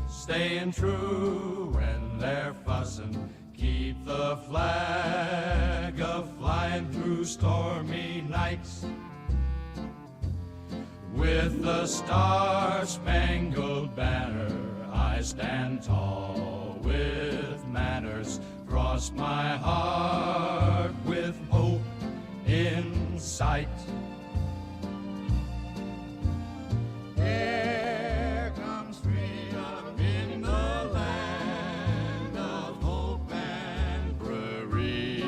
staying true when they're fussing. Keep the flag a-flying through stormy nights. With the star-spangled banner, I stand tall with manners. Cross my heart with hope in sight. Here comes freedom in the land of hope and free,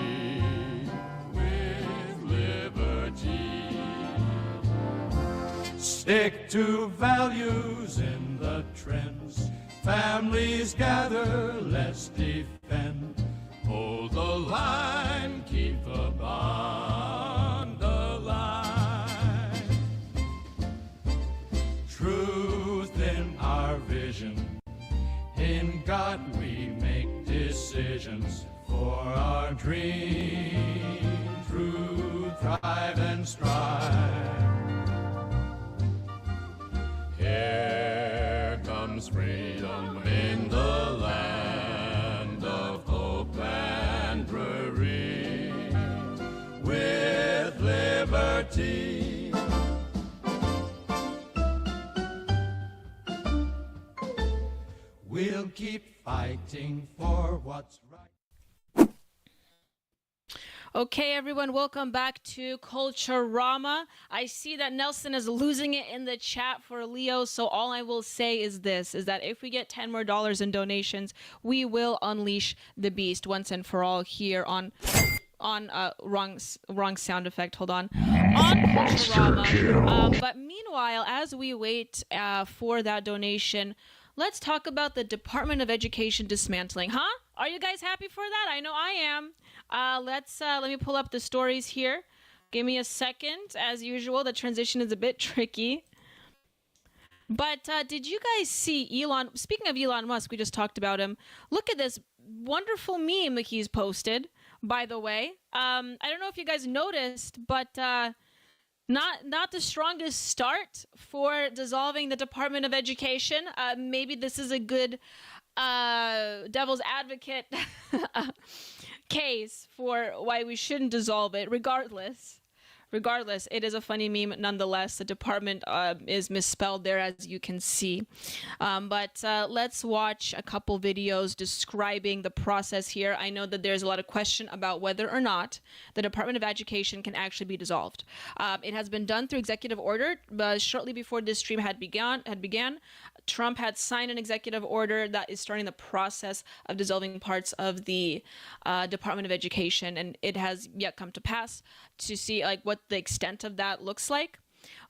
with liberty. Stick to values in the trends. Families gather, let's defend. Hold the line, keep the bond alive. Truth in our vision, in God we make decisions. For our dream, through thrive and strive. Here comes freedom in the land of hope and prairie, with liberty. We'll keep fighting for what's right. Okay, everyone, welcome back to Culturama. I see that Nelson is losing it in the chat for Leo, so all I will say is this, is that if we get $10 more in donations, we will unleash the beast once and for all here on wrong sound effect, hold on Culturama. But meanwhile, as we wait for that donation, let's talk about the Department of Education dismantling. Huh? Are you guys happy for that? I know I am. Let me pull up the stories here. Give me a second. As usual, the transition is a bit tricky. But did you guys see Elon? Speaking of Elon Musk, we just talked about him. Look at this wonderful meme that he's posted, by the way. I don't know if you guys noticed, but not the strongest start for dissolving the Department of Education. Maybe this is a good devil's advocate case for why we shouldn't dissolve it, regardless. regardless, it is a funny meme nonetheless. The department is misspelled there, as you can see. But let's watch a couple videos describing the process here. I know that there's a lot of question about whether or not the Department of Education can actually be dissolved. It has been done through executive order, but shortly before this stream had began, Trump had signed an executive order that is starting the process of dissolving parts of the Department of Education, and it has yet come to pass to see like what the extent of that looks like.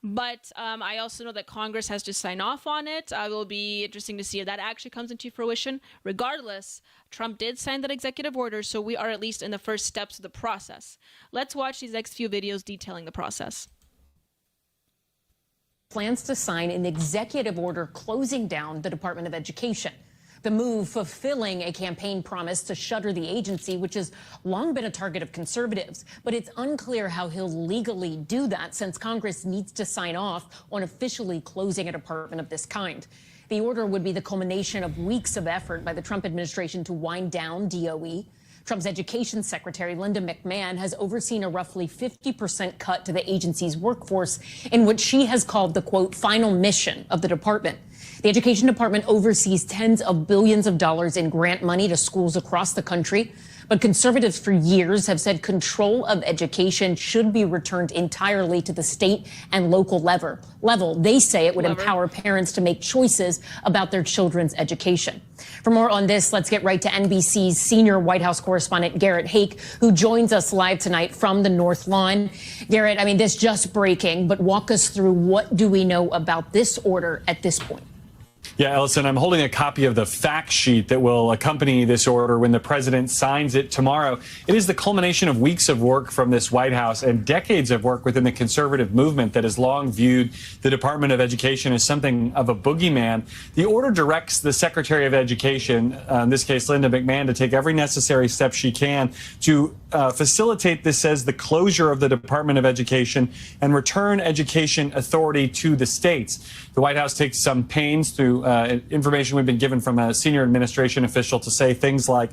But I also know that Congress has to sign off on it. It will be interesting to see if that actually comes into fruition. Regardless, Trump did sign that executive order, so we are at least in the first steps of the process. Let's watch these next few videos detailing the process. Plans to sign an executive order closing down the Department of Education. The move fulfilling a campaign promise to shutter the agency, which has long been a target of conservatives. But it's unclear how he'll legally do that, since Congress needs to sign off on officially closing a department of this kind. The order would be the culmination of weeks of effort by the Trump administration to wind down DOE. Trump's education secretary, Linda McMahon, has overseen a roughly 50% cut to the agency's workforce in what she has called the, quote, final mission of the department. The Education Department oversees tens of billions of dollars in grant money to schools across the country. But conservatives for years have said control of education should be returned entirely to the state and local level. They say it would empower parents to make choices about their children's education. For more on this, let's get right to NBC's senior White House correspondent, Garrett Haake, who joins us live tonight from the North Lawn. Garrett, I mean, this just breaking, but walk us through what do we know about this order at this point? Yeah, Ellison, I'm holding a copy of the fact sheet that will accompany this order when the president signs it tomorrow. It is the culmination of weeks of work from this White House and decades of work within the conservative movement that has long viewed the Department of Education as something of a boogeyman. The order directs the Secretary of Education, in this case Linda McMahon, to take every necessary step she can to facilitate, this says, the closure of the Department of Education and return education authority to the states. The White House takes some pains through information we've been given from a senior administration official to say things like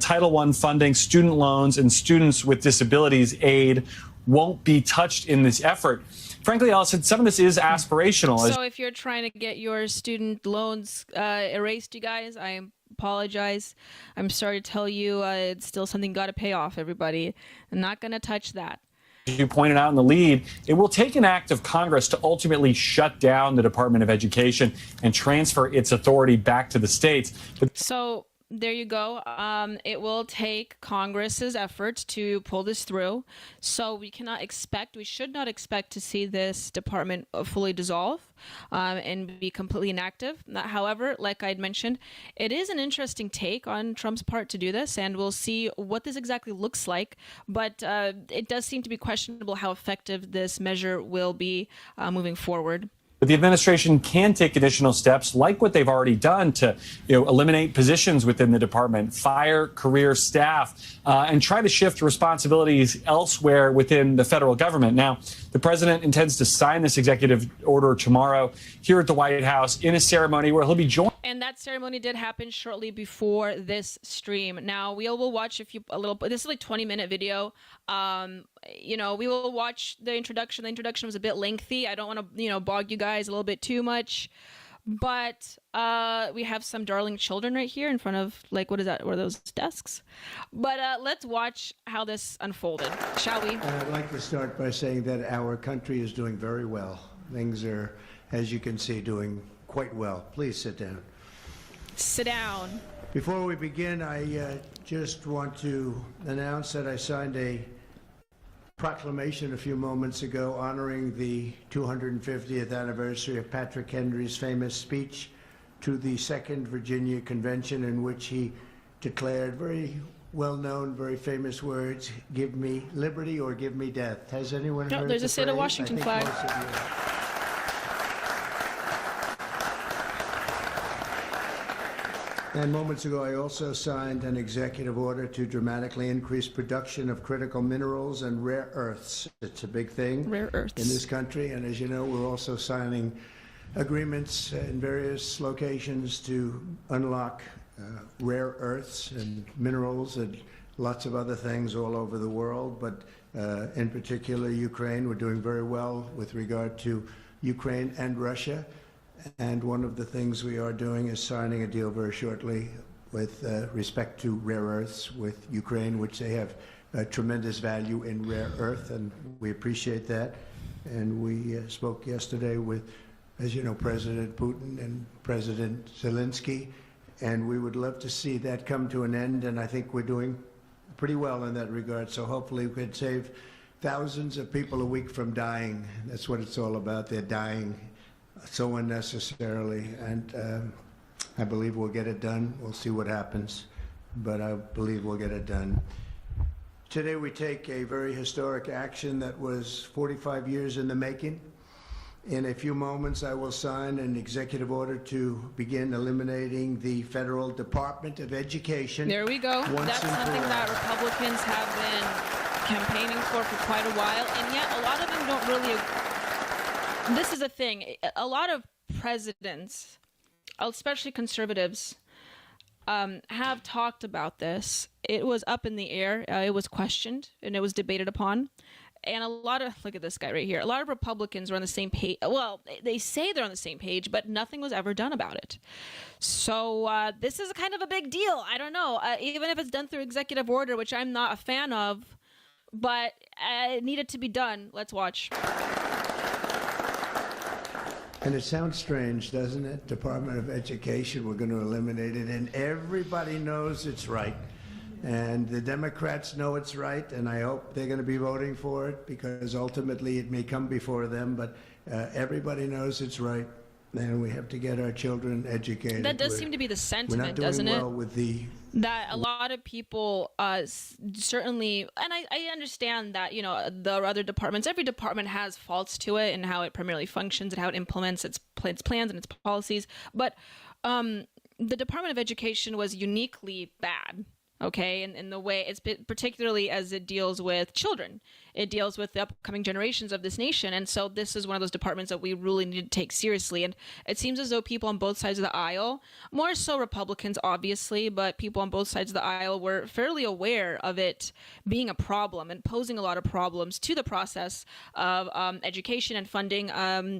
Title I funding, student loans, and students with disabilities aid won't be touched in this effort. Frankly, Allison, some of this is aspirational. So if you're trying to get your student loans erased, you guys, I apologize. I'm sorry to tell you, it's still something got to pay off, everybody. I'm not going to touch that. As you pointed out in the lead, it will take an act of Congress to ultimately shut down the Department of Education and transfer its authority back to the states. So there you go. It will take Congress's efforts to pull this through. So we should not expect to see this department fully dissolve and be completely inactive. However, like I'd mentioned, it is an interesting take on Trump's part to do this, and we'll see what this exactly looks like. But it does seem to be questionable how effective this measure will be moving forward. But the administration can take additional steps, like what they've already done, to eliminate positions within the department, fire career staff, and try to shift responsibilities elsewhere within the federal government. Now, the president intends to sign this executive order tomorrow here at the White House in a ceremony where he'll be joined. And that ceremony did happen shortly before this stream. Now, we will watch a little. This is like a 20-minute video. We will watch the introduction. The introduction was a bit lengthy. I don't want to, bog you guys a little bit too much. But we have some darling children right here in front of, what is that? What are those desks? But let's watch how this unfolded, shall we? I'd like to start by saying that our country is doing very well. Things are, as you can see, doing quite well. Please sit down. Sit down. Before we begin, I just want to announce that I signed a proclamation a few moments ago honoring the 250th anniversary of Patrick Henry's famous speech to the Second Virginia Convention, in which he declared very well-known, very famous words, "Give me liberty or give me death." Has anyone heard there's the a state of phrase? Washington flag. And moments ago, I also signed an executive order to dramatically increase production of critical minerals and rare earths. It's a big thing rare earths in this country. And as you know, we're also signing agreements in various locations to unlock rare earths and minerals and lots of other things all over the world, but in particular Ukraine. We're doing very well with regard to Ukraine and Russia. And one of the things we are doing is signing a deal very shortly with respect to rare earths with Ukraine, which they have tremendous value in rare earth, and we appreciate that. And we spoke yesterday with, as you know, President Putin and President Zelensky, and we would love to see that come to an end, and I think we're doing pretty well in that regard. So hopefully we could save thousands of people a week from dying. That's what it's all about. They're dying so unnecessarily, and I believe we'll get it done. We'll see what happens, but I believe we'll get it done. Today we take a very historic action that was 45 years in the making. In a few moments, I will sign an executive order to begin eliminating the Federal Department of Education. There we go. That's something that Republicans have been campaigning for quite a while, and yet a lot of them don't really. This is a thing. A lot of presidents, especially conservatives, have talked about this. It was up in the air. It was questioned, and it was debated upon. And a lot of, look at this guy right here. A lot of Republicans were on the same page. Well, they say they're on the same page, but nothing was ever done about it. So this is kind of a big deal. I don't know. Even if it's done through executive order, which I'm not a fan of, but it needed to be done. Let's watch. And it sounds strange, doesn't it? Department of Education, we're going to eliminate it, and everybody knows it's right. And the Democrats know it's right, and I hope they're going to be voting for it, because ultimately it may come before them, but everybody knows it's right, and we have to get our children educated. That does seem to be the sentiment, we're not doing doesn't well it? With the that a lot of people certainly, and I understand that, you know, the other departments, every department has faults to it and how it primarily functions and how it implements its plans and its policies, but the Department of Education was uniquely bad. Okay, and in the way it's particularly as it deals with children, it deals with the upcoming generations of this nation, and so this is one of those departments that we really need to take seriously. And it seems as though people on both sides of the aisle, more so Republicans obviously, but people on both sides of the aisle were fairly aware of it being a problem and posing a lot of problems to the process of education and funding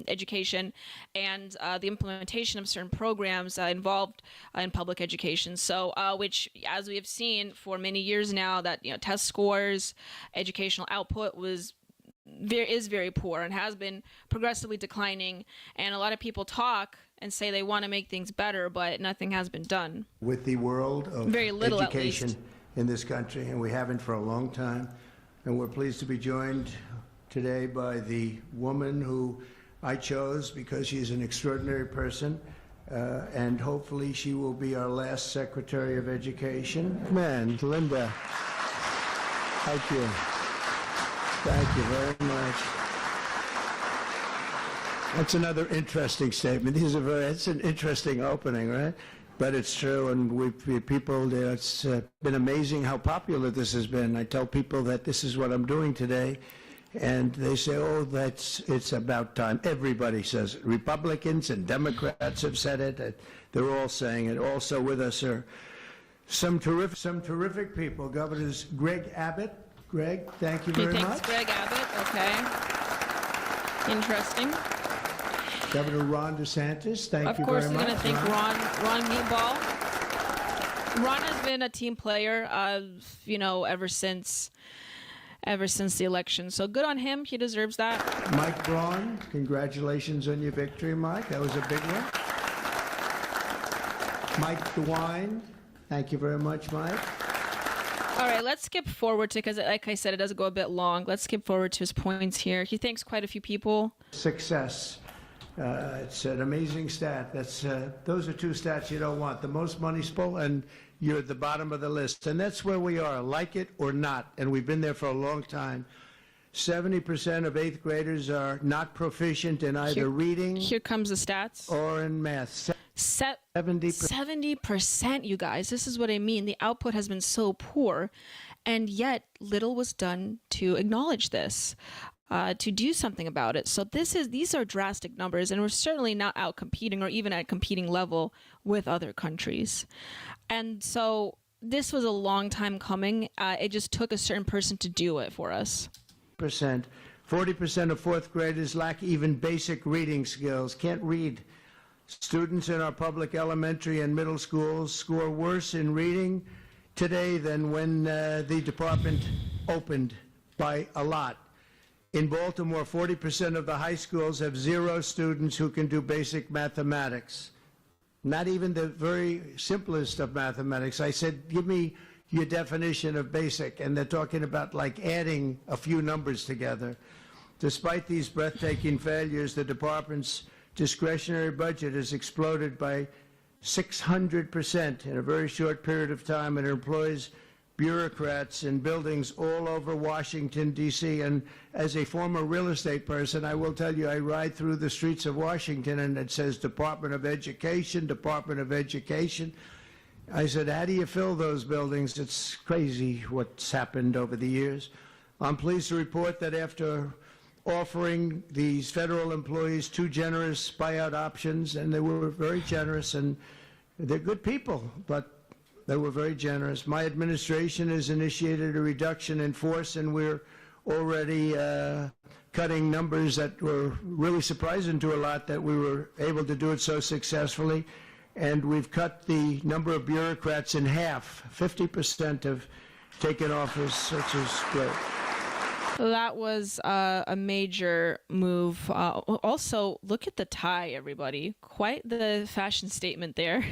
education and the implementation of certain programs involved in public education. So, which, as we have seen for many years now, that, you know, test scores, educational output is very poor and has been progressively declining, and a lot of people talk and say they want to make things better, but nothing has been done with the world of very little education in this country, and we haven't for a long time. And we're pleased to be joined today by the woman who I chose because she's an extraordinary person. And hopefully she will be our last Secretary of Education. Man, Linda, thank you. Thank you very much. That's another interesting statement. It's an interesting opening, right? But it's true, and people, it's been amazing how popular this has been. I tell people that this is what I'm doing today, and they say, oh, it's about time. Everybody says it. Republicans and Democrats have said it. They're all saying it. Also with us are some terrific people. Governors Greg Abbott. Greg, thank you very much. Thanks, Greg Abbott. Okay. Interesting. Governor Ron DeSantis, thank you very much. Of course, we're going to thank Ron Meatball. Ron has been a team player, you know, ever since the election. So good on him. He deserves that. Mike Braun, congratulations on your victory, Mike. That was a big one. Mike DeWine, thank you very much, Mike. All right, let's skip forward to, because like I said, it does go a bit long. Let's skip forward to his points here. He thanks quite a few people. Success. It's an amazing stat. Those are two stats you don't want. The most money spent, and you're at the bottom of the list. And that's where we are, like it or not. And we've been there for a long time. 70% of 8th graders are not proficient in either reading. Here comes the stats. Or in math. 70%, you guys. This is what I mean. The output has been so poor, and yet little was done to acknowledge this. To do something about it. So these are drastic numbers, and we're certainly not out competing or even at competing level with other countries. And so this was a long time coming. It just took a certain person to do it for us. 40% of fourth graders lack even basic reading skills, can't read. Students in our public elementary and middle schools score worse in reading today than when the department opened by a lot. In Baltimore, 40% of the high schools have 0 students who can do basic mathematics. Not even the very simplest of mathematics. I said, give me your definition of basic, and they're talking about like adding a few numbers together. Despite these breathtaking failures, the department's discretionary budget has exploded by 600% in a very short period of time, and it employs bureaucrats in buildings all over Washington, D.C. And as a former real estate person, I will tell you, I ride through the streets of Washington and it says Department of Education, Department of Education. I said, how do you fill those buildings? It's crazy what's happened over the years. I'm pleased to report that after offering these federal employees 2 generous buyout options, and they were very generous, and they're good people, but they were very generous. My administration has initiated a reduction in force, and we're already cutting numbers that were really surprising to a lot that we were able to do it so successfully. And we've cut the number of bureaucrats in half. 50% have taken office, which is great. That was a major move. Also, look at the tie, everybody. Quite the fashion statement there.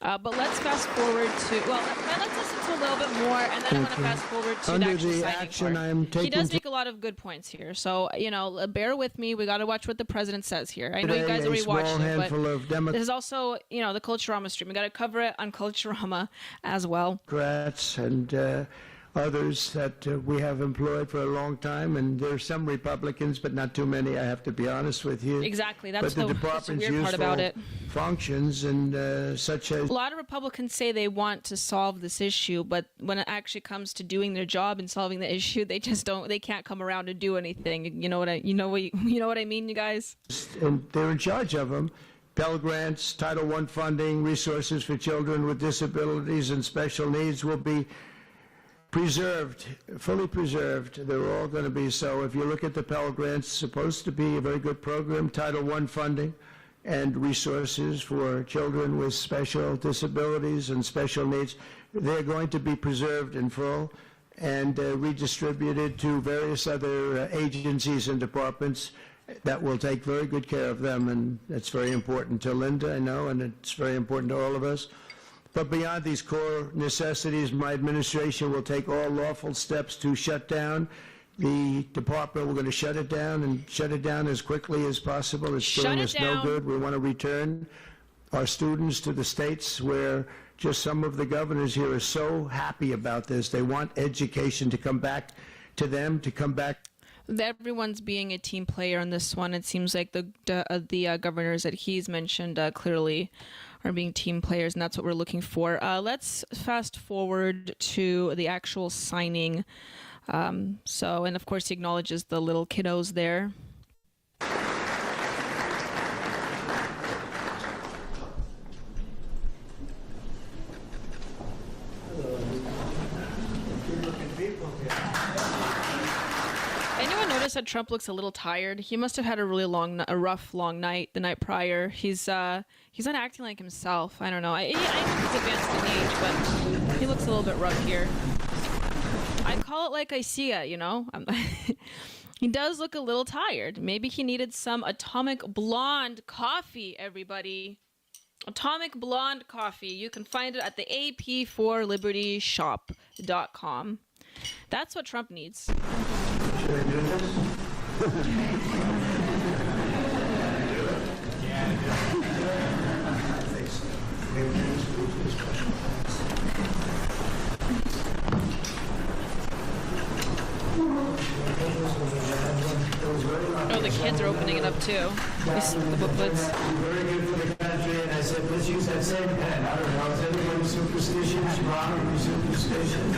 But let's fast forward to, well, let's listen to a little bit more, and then I want to fast forward to Under the the actual action signing I'm part. He taking does make a lot of good points here, so, you know, bear with me. We got to watch what the president says here. I know you guys Today, a already watched small it, handful but of this is also, you know, the Culturama stream. We got to cover it on Culturama as well. Democrats and others that we have employed for a long time, and there are some Republicans, but not too many, I have to be honest with you. Exactly, but that's the the department's weird part about it. functions and such as A lot of Republicans say they want to solve this issue, but when it actually comes to doing their job and solving the issue, they just don't. They can't come around and do anything. You know what I mean, you guys? and they're in charge of them. Pell Grants, Title I funding, resources for children with disabilities and special needs will be preserved, fully preserved. They're all going to be so. If you look at the Pell Grants, it's supposed to be a very good program. Title I funding and resources for children with special disabilities and special needs, they're going to be preserved in full and redistributed to various other agencies and departments that will take very good care of them. And that's very important to Linda, I know, and it's very important to all of us. But beyond these core necessities, my administration will take all lawful steps to shut down the department. We're going to shut it down and shut it down as quickly as possible. It's doing us no good. We want to return our students to the states where just some of the governors here are so happy about this. They want education to come back to them, to come back. Everyone's being a team player on this one. It seems like the governors that he's mentioned clearly are being team players, and that's what we're looking for. Let's fast forward to the actual signing. And of course he acknowledges the little kiddos there. Anyone notice that Trump looks a little tired? He must have had a rough, long night the night prior. He's not acting like himself. I don't know. I think he's advanced in age, but he looks a little bit rough here. I call it like I see it, you know? He does look a little tired. Maybe he needed some Atomic Blonde coffee, everybody. Atomic Blonde coffee. You can find it at the ap4libertyshop.com. That's what Trump needs. Should I do this? Oh, the kids are opening it up too. The booklets. Very good for the country, and I said, let's use that same pen. I don't know, is everybody superstitious? Ron, are you superstitious?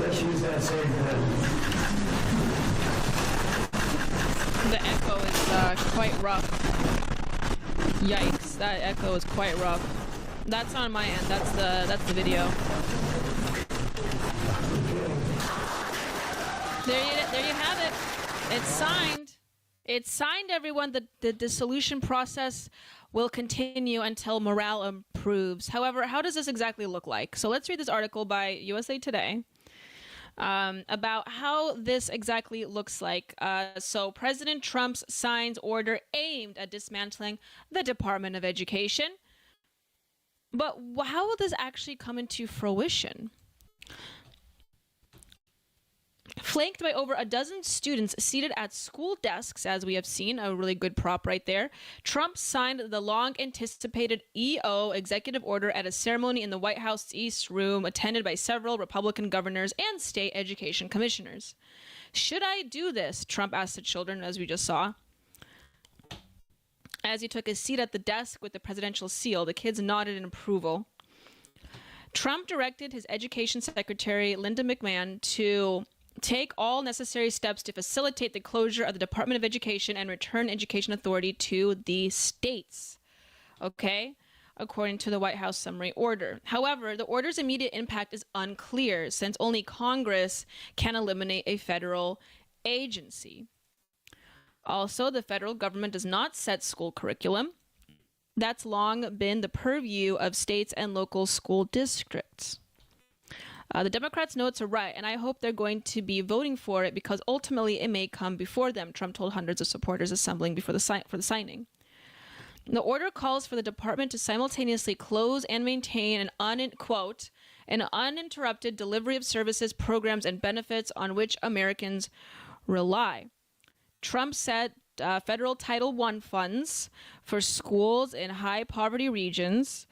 Let's use that same pen. The echo is quite rough. Yikes, that echo is quite rough. That's on my end. That's the video. There you have it. It's signed. It's signed, everyone. The dissolution process will continue until morale improves. However, how does this exactly look like? So let's read this article by USA Today about how this exactly looks like. So President Trump signs order aimed at dismantling the Department of Education. But how will this actually come into fruition? Flanked by over a dozen students seated at school desks, as we have seen, a really good prop right there, Trump signed the long-anticipated EO executive order at a ceremony in the White House East Room, attended by several Republican governors and state education commissioners. Should I do this? Trump asked the children, as we just saw. As he took his seat at the desk with the presidential seal, the kids nodded in approval. Trump directed his education secretary, Linda McMahon, to take all necessary steps to facilitate the closure of the Department of Education and return Education Authority to the states. Okay? According to the White House summary order. However, the order's immediate impact is unclear since only Congress can eliminate a federal agency. Also, the federal government does not set school curriculum. That's long been the purview of states and local school districts. The Democrats know it's a right, and I hope they're going to be voting for it because ultimately it may come before them, Trump told hundreds of supporters assembling before the signing. The order calls for the department to simultaneously close and maintain an uninterrupted delivery of services, programs, and benefits on which Americans rely. Trump said federal Title I funds for schools in high-poverty regions,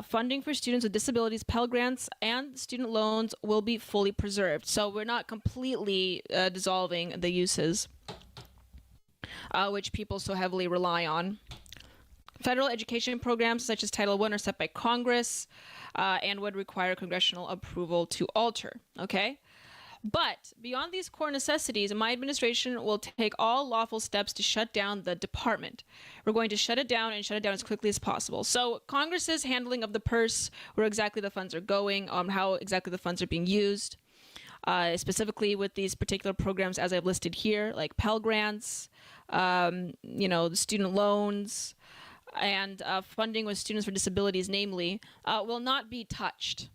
funding for students with disabilities, Pell Grants, and student loans will be fully preserved. So we're not completely dissolving the uses, which people so heavily rely on. Federal education programs such as Title I are set by Congress and would require congressional approval to alter. Okay? But beyond these core necessities, my administration will take all lawful steps to shut down the department. We're going to shut it down and shut it down as quickly as possible. So Congress's handling of the purse, where exactly the funds are going, how exactly the funds are being used, specifically with these particular programs as I've listed here, like Pell Grants, the student loans, and funding with students for disabilities, namely, will not be touched.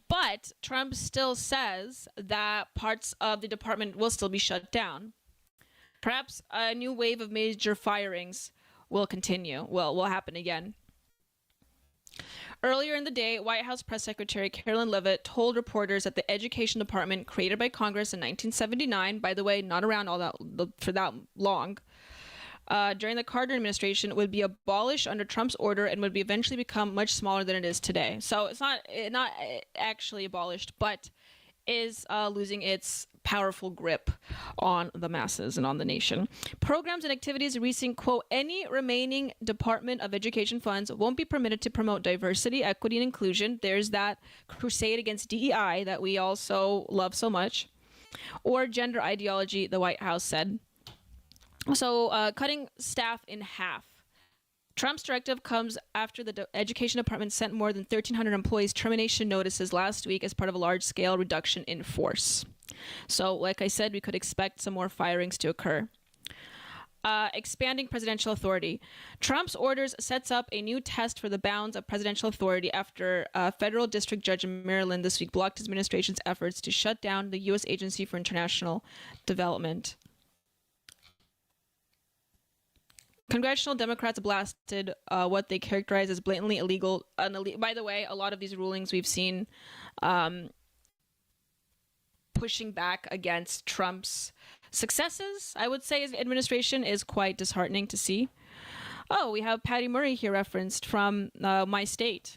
But Trump still says that parts of the department will still be shut down. Perhaps a new wave of major firings will continue, will happen again. Earlier in the day, White House Press Secretary Carolyn Leavitt told reporters that the Education Department, created by Congress in 1979, by the way, not around for that long, during the Carter administration, would be abolished under Trump's order and would eventually become much smaller than it is today. So it's not actually abolished, but is losing its powerful grip on the masses and on the nation. Programs and activities releasing, quote, any remaining Department of Education funds won't be permitted to promote diversity, equity, and inclusion. There's that crusade against DEI that we also love so much, or gender ideology, the White House said. So cutting staff in half. Trump's directive comes after the Education Department sent more than 1,300 employees termination notices last week as part of a large-scale reduction in force. So, like I said, we could expect some more firings to occur. Expanding presidential authority. Trump's orders sets up a new test for the bounds of presidential authority after a federal district judge in Maryland this week blocked his administration's efforts to shut down the U.S. Agency for International Development. Congressional Democrats blasted what they characterized as blatantly illegal. By the way, a lot of these rulings we've seen pushing back against Trump's successes, I would say, his administration is quite disheartening to see. Oh, we have Patty Murray here referenced from my state.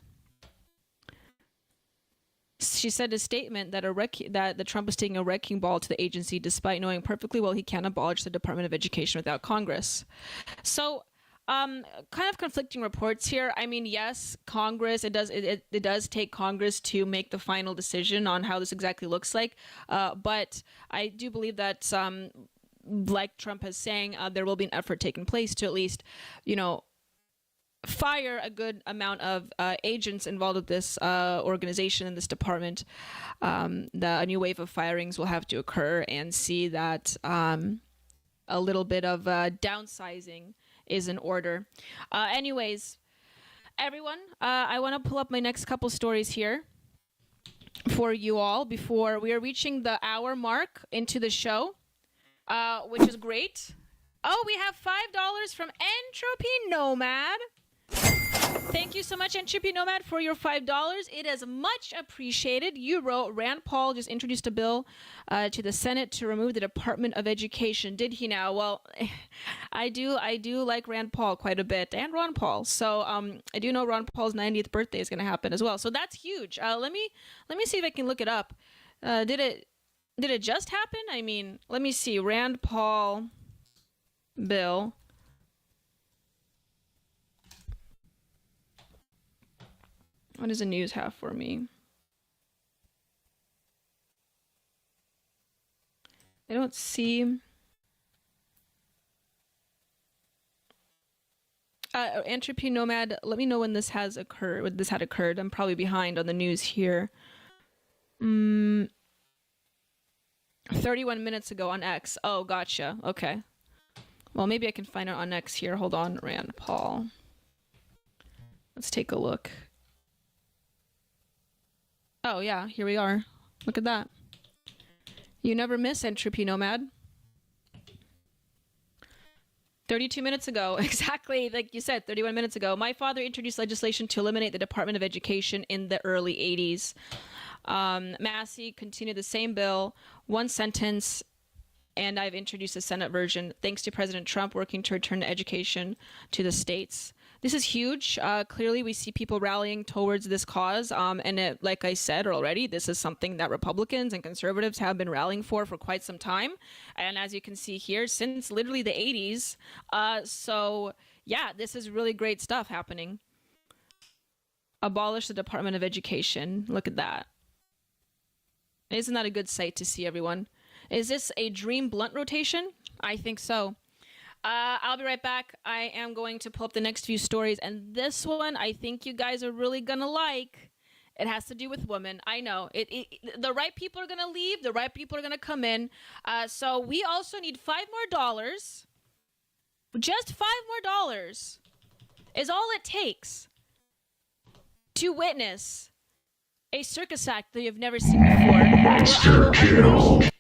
She said a statement that that Trump was taking a wrecking ball to the agency despite knowing perfectly well he can't abolish the Department of Education without Congress. So kind of conflicting reports here. I mean, yes, Congress, it does take Congress to make the final decision on how this exactly looks like. But I do believe that, like Trump is saying, there will be an effort taking place to at least, fire a good amount of agents involved with this organization and this department. A new wave of firings will have to occur, and see that a little bit of downsizing is in order. Anyways, everyone, I want to pull up my next couple stories here for you all before we are reaching the hour mark into the show, which is great. Oh, we have $5 from Entropy Nomad. Thank you so much, Entropy Nomad, for your $5. It is much appreciated. You wrote, Rand Paul just introduced a bill to the Senate to remove the Department of Education. Did he now? Well, I do like Rand Paul quite a bit, and Ron Paul. So I do know Ron Paul's 90th birthday is going to happen as well. So that's huge. Let me see if I can look it up. Did it just happen? I mean, let me see. Rand Paul bill. What does the news have for me? I don't see. Entropy Nomad, let me know when this has occurred. When this had occurred. I'm probably behind on the news here. 31 minutes ago on X. Oh, gotcha. Okay. Well, maybe I can find it on X here. Hold on, Rand Paul. Let's take a look. Oh, yeah, here we are. Look at that. You never miss, Entropy Nomad. 32 minutes ago, exactly like you said, 31 minutes ago, my father introduced legislation to eliminate the Department of Education in the early 80s. Massey continued the same bill, one sentence, and I've introduced a Senate version, thanks to President Trump working to return education to the states. This is huge. Clearly, we see people rallying towards this cause. And like I said already, this is something that Republicans and conservatives have been rallying for quite some time. And as you can see here, since literally the 80s. So, yeah, this is really great stuff happening. Abolish the Department of Education. Look at that. Isn't that a good sight to see, everyone? Is this a dream blunt rotation? I think so. I'll be right back. I am going to pull up the next few stories, and this one I think you guys are really gonna like. It has to do with women. I know the right people are gonna leave, the right people are gonna come in. So we also need $5 more. Just $5 more is all it takes to witness a circus act that you've never seen before.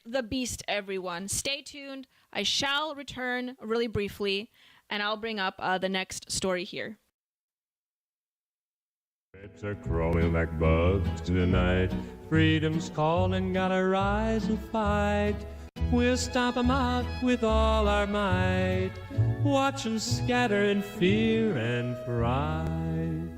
The beast, everyone. Stay tuned. I shall return really briefly, and I'll bring up the next story here. It's a crawling like bugs tonight. Freedom's calling, gotta rise and fight. We'll stomp 'em out with all our might. Watch 'em scatter in fear and fright.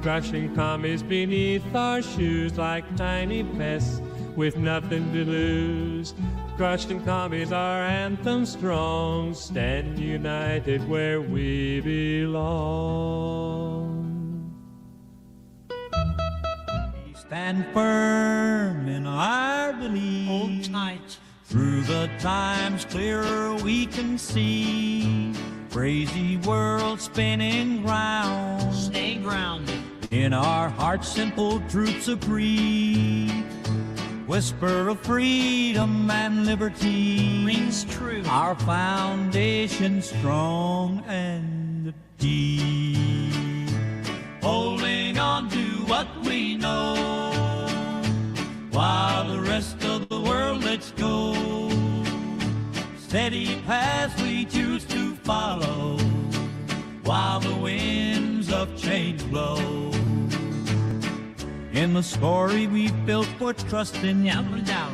Crushing commies beneath our shoes like tiny pests with nothing to lose. Crushing commies, our anthem strong. Stand united where we belong. We stand firm in our belief. Hold tight. Through the times clearer we can see. Crazy world spinning round. Stay grounded. In our hearts simple truth supreme. Whisper of freedom and liberty rings true. Our foundation strong and deep. Holding on to what we know, while the rest of the world lets go. Steady path we choose to follow, while the winds of change blow. In the story we've built for trusting, no doubt.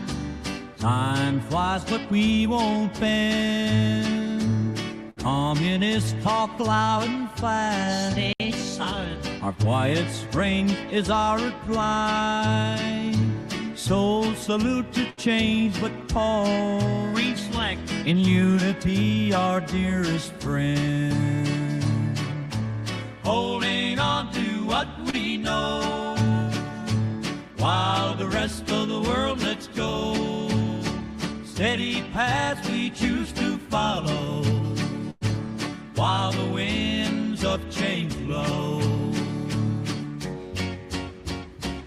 Time flies, but we won't bend. Communists talk loud and fast. Stay solid. Our quiet strength is our reply. So salute to change, but pause. Reflect. In unity, our dearest friend. Holding on to what we know, while the rest of the world lets go. Steady path we choose to follow, while the winds of change change flow.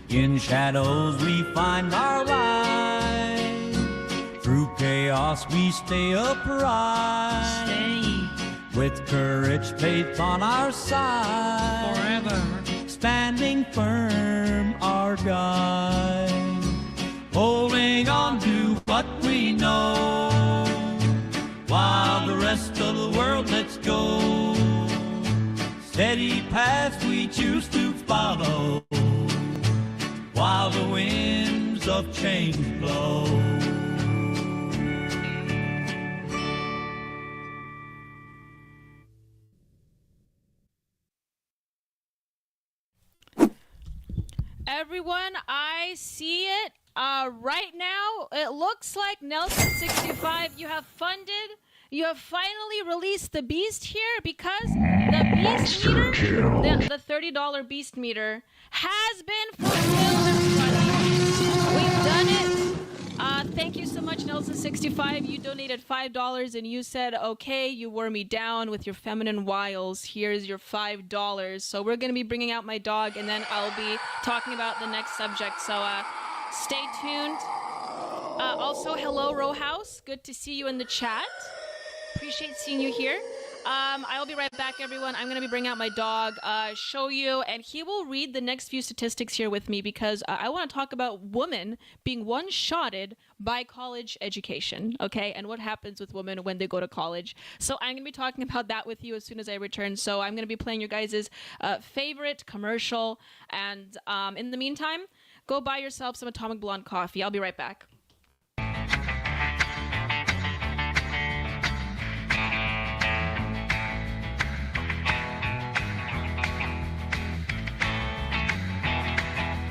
In shadows we find our light. Through chaos we stay upright. With courage, faith on our side. Forever. Standing firm, our guide. Holding on to what we know. While the rest of the world lets go. Steady path we choose to follow. While the winds of change blow. Everyone, I see it. Right now, it looks like Nelson65, you have finally released the beast here because the beast meter, the $30 beast meter, has been fulfilled, everybody. We've done it. Thank you so much, Nelson65. You donated $5 and you said, okay, you wore me down with your feminine wiles. Here's your $5. So we're going to be bringing out my dog and then I'll be talking about the next subject. So stay tuned. Also, hello, Row House. Good to see you in the chat. Appreciate seeing you here. I'll be right back, everyone. I'm going to be bringing out my dog, show you, and he will read the next few statistics here with me because I want to talk about women being one-shotted by college education, okay, and what happens with women when they go to college. So I'm going to be talking about that with you as soon as I return. So I'm going to be playing your guys' favorite commercial, and in the meantime, go buy yourself some Atomic Blonde coffee. I'll be right back.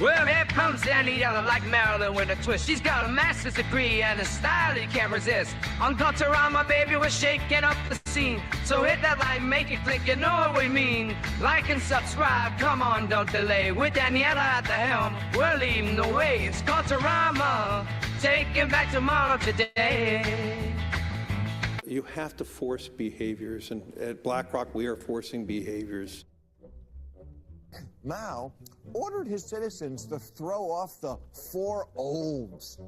Well, here comes Daniela like Marilyn with a twist. She's got a master's degree and a style you can't resist. On Culturama, baby, we're shaking up the scene. So hit that like, make it click, you know what we mean. Like and subscribe, come on, don't delay. With Daniela at the helm, we're leading the way. It's Culturama, taking back tomorrow today. You have to force behaviors, and at BlackRock, we are forcing behaviors. Mao ordered his citizens to throw off the 4 olds.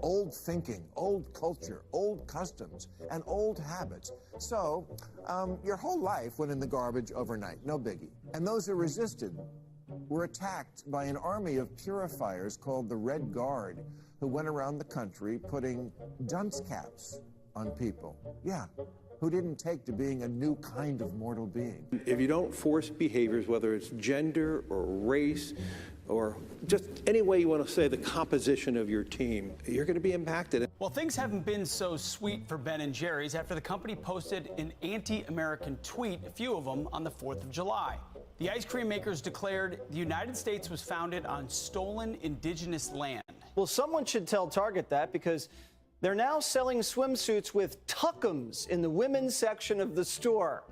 Old thinking, old culture, old customs, and old habits. So, your whole life went in the garbage overnight, no biggie. And those who resisted were attacked by an army of purifiers called the Red Guard, who went around the country putting dunce caps on people. Yeah. Who didn't take to being a new kind of mortal being. If you don't force behaviors, whether it's gender or race or just any way you want to say the composition of your team, you're going to be impacted. Well, things haven't been so sweet for Ben & Jerry's after the company posted an anti-American tweet, a few of them, on the 4th of July. The ice cream makers declared the United States was founded on stolen indigenous land. Well, someone should tell Target that because they're now selling swimsuits with tuckums in the women's section of the store.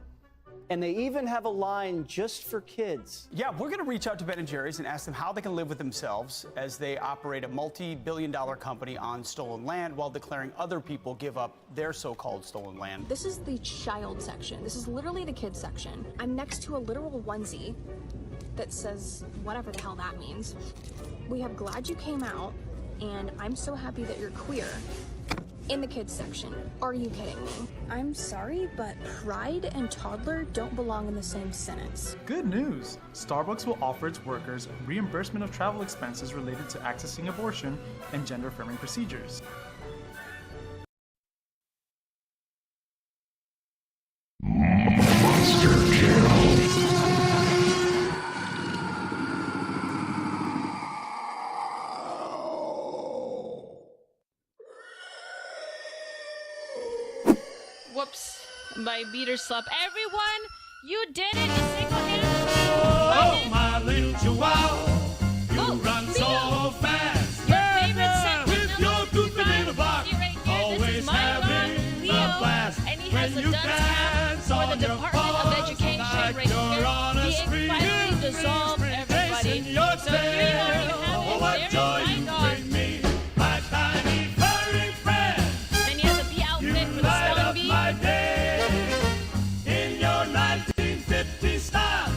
And they even have a line just for kids. Yeah, we're going to reach out to Ben & Jerry's and ask them how they can live with themselves as they operate a multi-billion-dollar company on stolen land while declaring other people give up their so-called stolen land. This is the child section. This is literally the kids section. I'm next to a literal onesie that says whatever the hell that means. We have glad you came out, and I'm so happy that you're queer. In the kids section. Are you kidding me? I'm sorry, but pride and toddler don't belong in the same sentence. Good news! Starbucks will offer its workers reimbursement of travel expenses related to accessing abortion and gender-affirming procedures. Whoops, my beater slap. Everyone, you did it single-handedly. Oh, my little chihuahua, you run so fast. Your favorite segment with your goofy little bark, always having a blast. And he has a dance for the Department of Education right here. He finally dissolved everybody. So here you are, you have it. There's my dog. And he has a bee outfit for the spelling bee. In your 1950 style.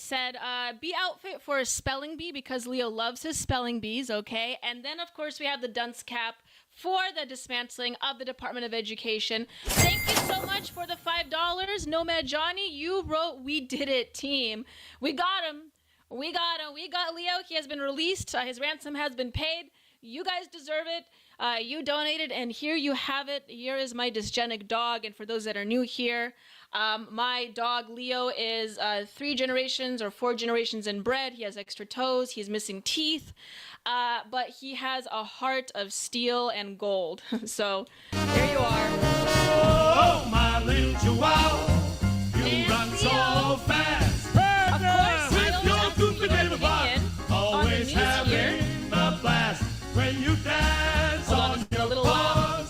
said, bee outfit for a spelling bee because Leo loves his spelling bees, okay? And then, of course, we have the dunce cap for the dismantling of the Department of Education. Thank you so much for the $5. Nomad Johnny, you wrote, "We did it, team." We got him. We got him. We got Leo. He has been released. His ransom has been paid. You guys deserve it. You donated, and here you have it. Here is my dysgenic dog. And for those that are new here, my dog Leo is 3 generations or 4 generations inbred. He has extra toes. He's missing teeth. But he has a heart of steel and gold. So there you are. Oh, my little chihuahua, you run so fast. Of course, I always ask you your opinion on the news here. A blast when you dance. Hold on, it's a little loud.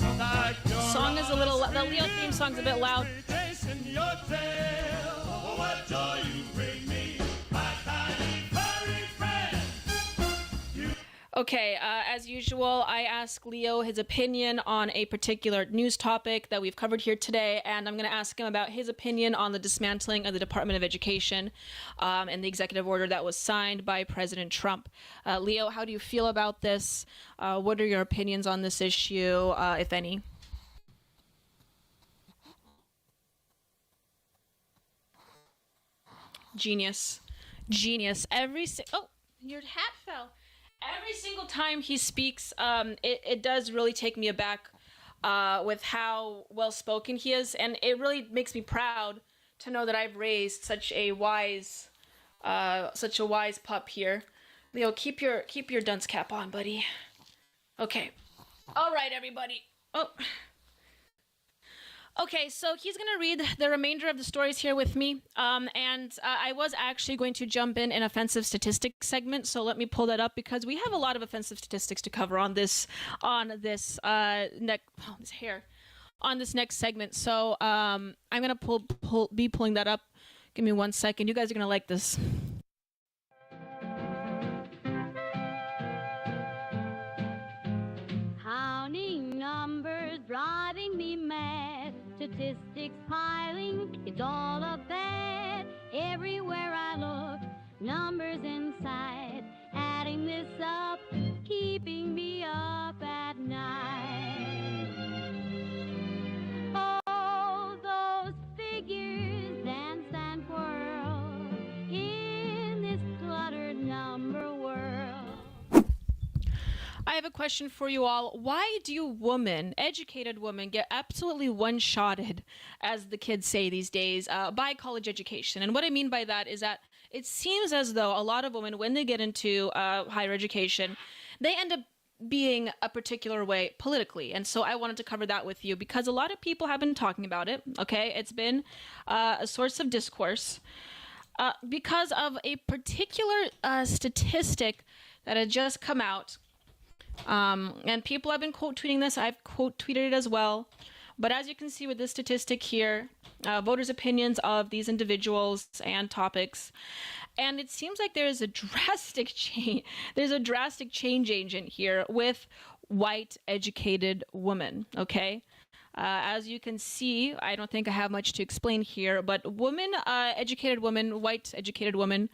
Song is a little loud. The Leo theme song's a bit loud. Chasing your tail. Oh, what joy you bring me, my tiny furry friend. Okay, as usual, I ask Leo his opinion on a particular news topic that we've covered here today, and I'm going to ask him about his opinion on the dismantling of the Department of Education and the executive order that was signed by President Trump. Leo, how do you feel about this? What are your opinions on this issue, if any? Genius. Genius. Oh, your hat fell. Every single time he speaks, it does really take me aback with how well-spoken he is, and it really makes me proud to know that I've raised such a wise pup here. Leo, keep your dunce cap on, buddy. Okay. All right, everybody. Oh. Okay, so he's going to read the remainder of the stories here with me, and I was actually going to jump in an offensive statistics segment, so let me pull that up because we have a lot of offensive statistics to cover on this next segment. So I'm going to be pulling that up. Give me 1 second. You guys are going to like this. Counting numbers driving me mad. Statistics piling, it's all of that. Everywhere I look, numbers inside. Adding this up, keeping me up at night. Oh, those figures dance and whirl in this cluttered number world. I have a question for you all. Why do educated women, get absolutely one-shotted, as the kids say these days, by college education? And what I mean by that is that it seems as though a lot of women, when they get into higher education, they end up being a particular way politically. And so I wanted to cover that with you because a lot of people have been talking about it, okay? It's been a source of discourse because of a particular statistic that had just come out. And people have been quote tweeting this. I've quote tweeted it as well. But as you can see with this statistic here, voters' opinions of these individuals and topics, and it seems like there is a drastic change. There's a drastic change agent here with white educated women. Okay. As you can see, I don't think I have much to explain here, but educated women, white educated women,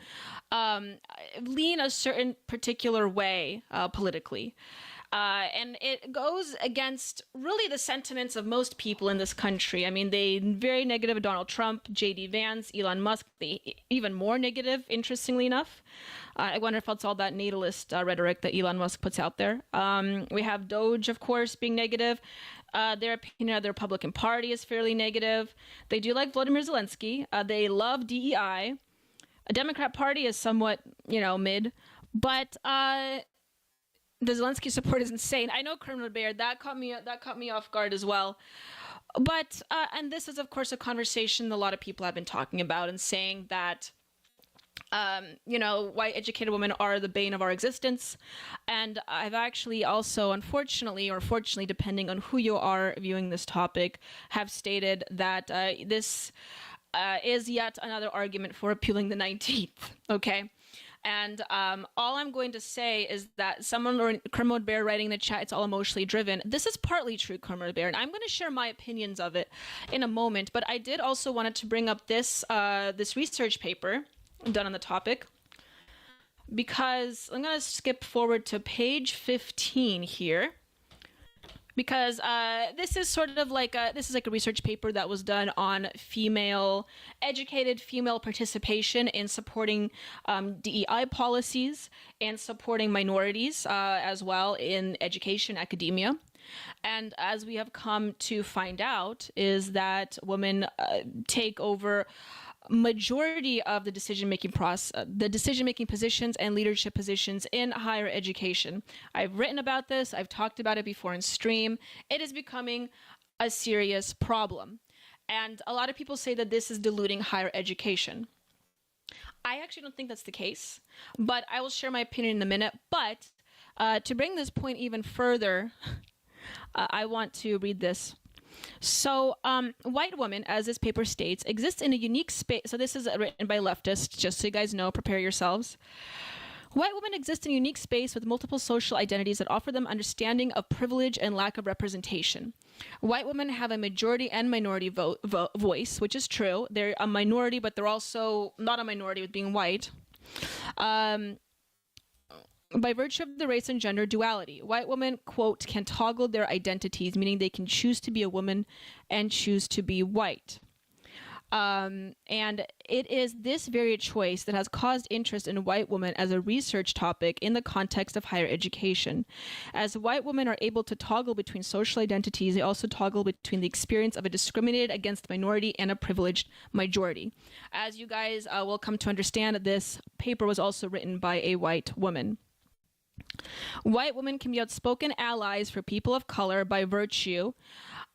lean a certain particular way politically. And it goes against really the sentiments of most people in this country. I mean, they very negative of Donald Trump, J.D. Vance, Elon Musk, they even more negative, interestingly enough. I wonder if it's all that natalist rhetoric that Elon Musk puts out there. We have Doge, of course, being negative. Their opinion of the Republican Party is fairly negative. They do like Vladimir Zelensky. They love DEI. A Democrat Party is somewhat, mid. But the Zelensky support is insane. I know Criminal Bear, that caught me off guard as well. But and this is, of course, a conversation a lot of people have been talking about and saying that white educated women are the bane of our existence. And I've actually also, unfortunately, or fortunately, depending on who you are viewing this topic, have stated that this is yet another argument for appealing the 19th, okay? And all I'm going to say is that someone, or Criminal Bear writing in the chat, it's all emotionally driven. This is partly true, Criminal Bear, and I'm going to share my opinions of it in a moment. But I did also wanted to bring up this research paper done on the topic, because I'm going to skip forward to page 15 here, because this is sort of like a research paper that was done on educated female participation in supporting DEI policies and supporting minorities as well in education, academia. And as we have come to find out, is that women take over majority of the decision-making process, the decision-making positions and leadership positions in higher education. I've written about this. I've talked about it before in stream. It is becoming a serious problem. And a lot of people say that this is diluting higher education. I actually don't think that's the case, but I will share my opinion in a minute. But to bring this point even further, I want to read this. So, white women, as this paper states, exist in a unique space. So this is written by leftists, just so you guys know, prepare yourselves. White women exist in a unique space with multiple social identities that offer them understanding of privilege and lack of representation. White women have a majority and minority voice, which is true. They're a minority, but they're also not a minority with being white. By virtue of the race and gender duality, white women, quote, can toggle their identities, meaning they can choose to be a woman and choose to be white. And it is this very choice that has caused interest in white women as a research topic in the context of higher education. As white women are able to toggle between social identities, they also toggle between the experience of a discriminated against minority and a privileged majority. As you guys will come to understand, this paper was also written by a white woman. White women can be outspoken allies for people of color by virtue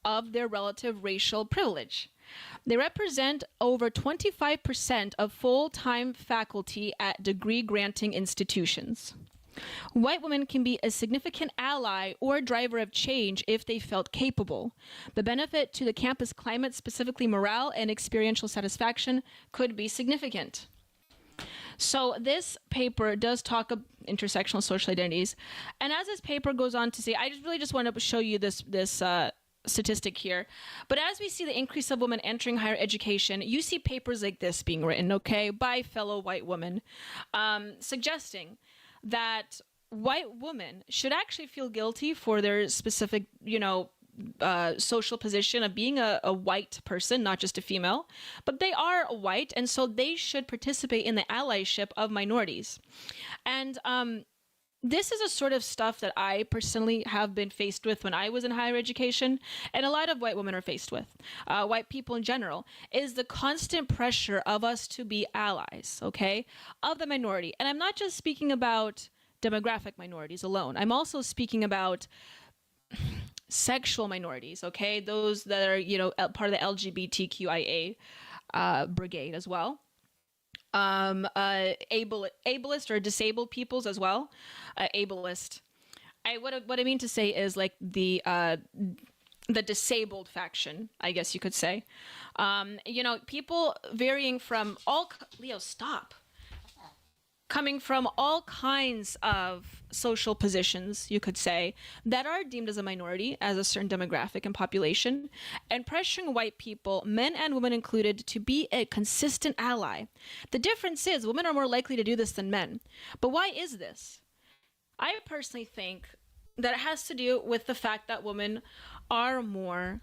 of their relative racial privilege. They represent over 25% of full-time faculty at degree-granting institutions. White women can be a significant ally or driver of change if they felt capable. The benefit to the campus climate, specifically morale and experiential satisfaction, could be significant. So this paper does talk about intersectional social identities. And as this paper goes on to say, I just want to show you this statistic here. But as we see the increase of women entering higher education, you see papers like this being written, okay, by fellow white women, suggesting that white women should actually feel guilty for their specific, social position of being a white person, not just a female, but they are white, and so they should participate in the allyship of minorities. And this is a sort of stuff that I personally have been faced with when I was in higher education, and a lot of white women are faced with, white people in general, is the constant pressure of us to be allies, okay, of the minority. And I'm not just speaking about demographic minorities alone. I'm also speaking about sexual minorities, okay? Those that are, part of the LGBTQIA brigade as well. Ableist or disabled peoples as well. Ableist. What I mean to say is like the disabled faction, I guess you could say. People varying from Leo, stop. Coming from all kinds of social positions, you could say, that are deemed as a minority, as a certain demographic and population, and pressuring white people, men and women included, to be a consistent ally. The difference is women are more likely to do this than men. But why is this? I personally think that it has to do with the fact that women are more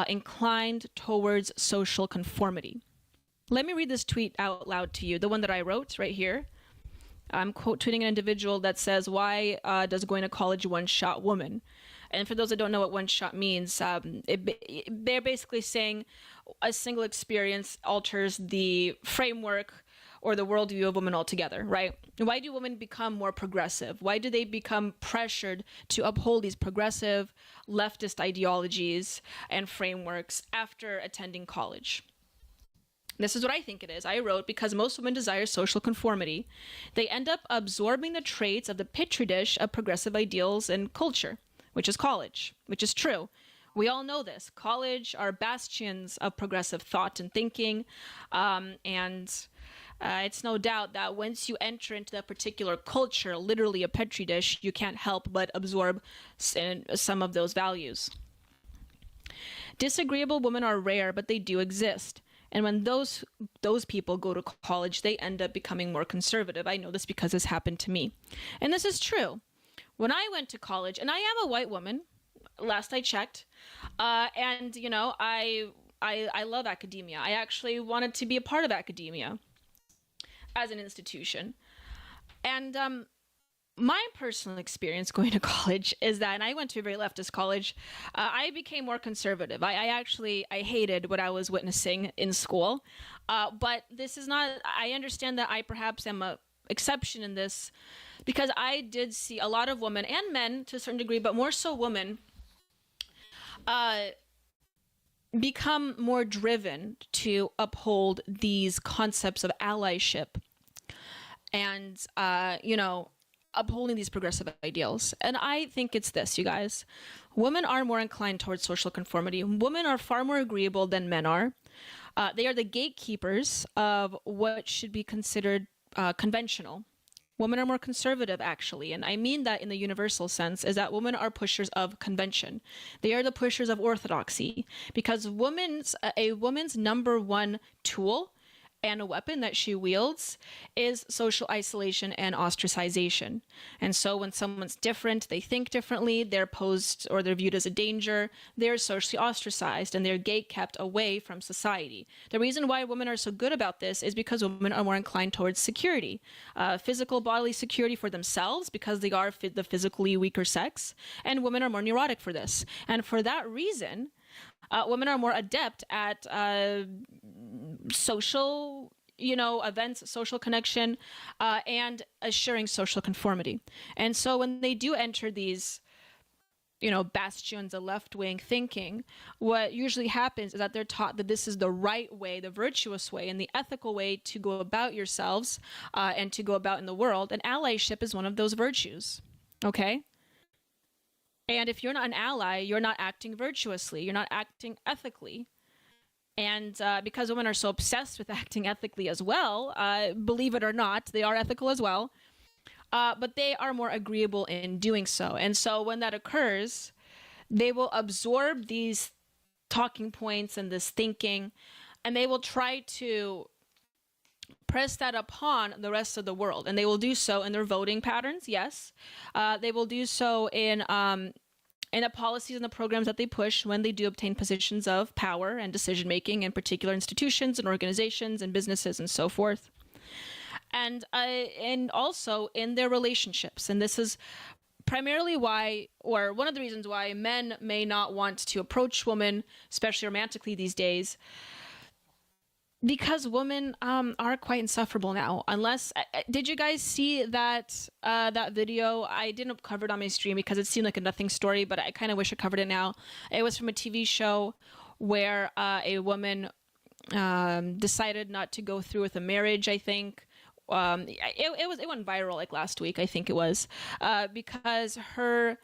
inclined towards social conformity. Let me read this tweet out loud to you, the one that I wrote right here. I'm quote tweeting an individual that says, why does going to college one-shot woman? And for those that don't know what one-shot means, they're basically saying a single experience alters the framework or the worldview of women altogether, right? Why do women become more progressive? Why do they become pressured to uphold these progressive leftist ideologies and frameworks after attending college? This is what I think it is. I wrote, because most women desire social conformity, they end up absorbing the traits of the petri dish of progressive ideals and culture, which is college, which is true. We all know this. College are bastions of progressive thought and thinking, and it's no doubt that once you enter into that particular culture, literally a petri dish, you can't help but absorb some of those values. Disagreeable women are rare, but they do exist. And when those people go to college, they end up becoming more conservative. I know this because this happened to me. And this is true. When I went to college, and I am a white woman, last I checked, and, you know, I love academia. I actually wanted to be a part of academia as an institution. And my personal experience going to college is that, and I went to a very leftist college, I became more conservative. I hated what I was witnessing in school. But this is not, I understand that I perhaps am a exception in this, because I did see a lot of women and men to a certain degree, but more so women, become more driven to uphold these concepts of allyship and, you know, upholding these progressive ideals. And I think it's this, you guys. Women are more inclined towards social conformity. Women are far more agreeable than men are. They are the gatekeepers of what should be considered conventional. Women are more conservative, actually, and I mean that in the universal sense, is that women are pushers of convention. They are the pushers of orthodoxy, because a woman's number one tool and a weapon that she wields is social isolation and ostracization. And so when someone's different, they think differently, they're posed or they're viewed as a danger, they're socially ostracized and they're gate-kept away from society. The reason why women are so good about this is because women are more inclined towards security, physical bodily security for themselves because they are the physically weaker sex, and women are more neurotic for this. And for that reason, women are more adept at social, you know, events, social connection, and assuring social conformity. And so when they do enter these, you know, bastions of left-wing thinking, what usually happens is that they're taught that this is the right way, the virtuous way, and the ethical way to go about yourselves and to go about in the world. And allyship is one of those virtues, okay? And if you're not an ally, you're not acting virtuously, you're not acting ethically. And because women are so obsessed with acting ethically as well, believe it or not, they are ethical as well, but they are more agreeable in doing so. And so when that occurs, they will absorb these talking points and this thinking, and they will try to press that upon the rest of the world. And they will do so in their voting patterns, yes. They will do so in the policies and the programs that they push when they do obtain positions of power and decision-making in particular institutions and organizations and businesses and so forth. And also in their relationships. And this is primarily why, or one of the reasons why men may not want to approach women, especially romantically these days, because women are quite insufferable now. Unless, did you guys see that that video? I didn't cover it on my stream because it seemed like a nothing story, but I kind of wish I covered it now. It was from a TV show where a woman decided not to go through with a marriage, I think. It went viral like last week, I think it was, because her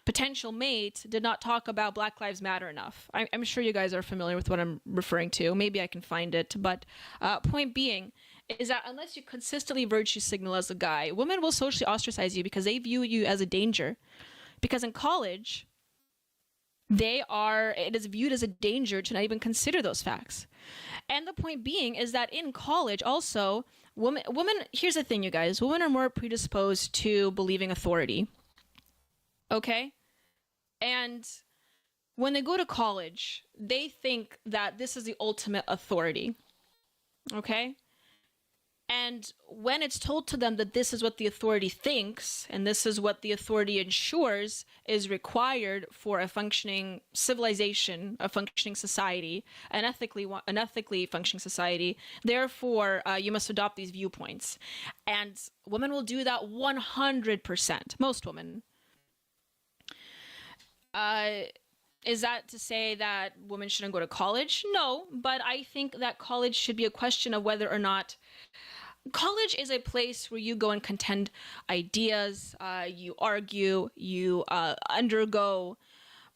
potential mate did not talk about Black Lives Matter enough. I'm sure you guys are familiar with what I'm referring to. Maybe I can find it. But point being is that unless you consistently virtue signal as a guy, women will socially ostracize you because they view you as a danger. Because in college, it is viewed as a danger to not even consider those facts. And the point being is that in college also, women, here's the thing, you guys, women are more predisposed to believing authority. Okay? And when they go to college, they think that this is the ultimate authority. Okay? And when it's told to them that this is what the authority thinks, and this is what the authority ensures is required for a functioning civilization, a functioning society, an ethically functioning society, therefore you must adopt these viewpoints. And women will do that 100%, most women. Is that to say that women shouldn't go to college? No, but I think that college should be a question of whether or not college is a place where you go and contend ideas, you argue, you undergo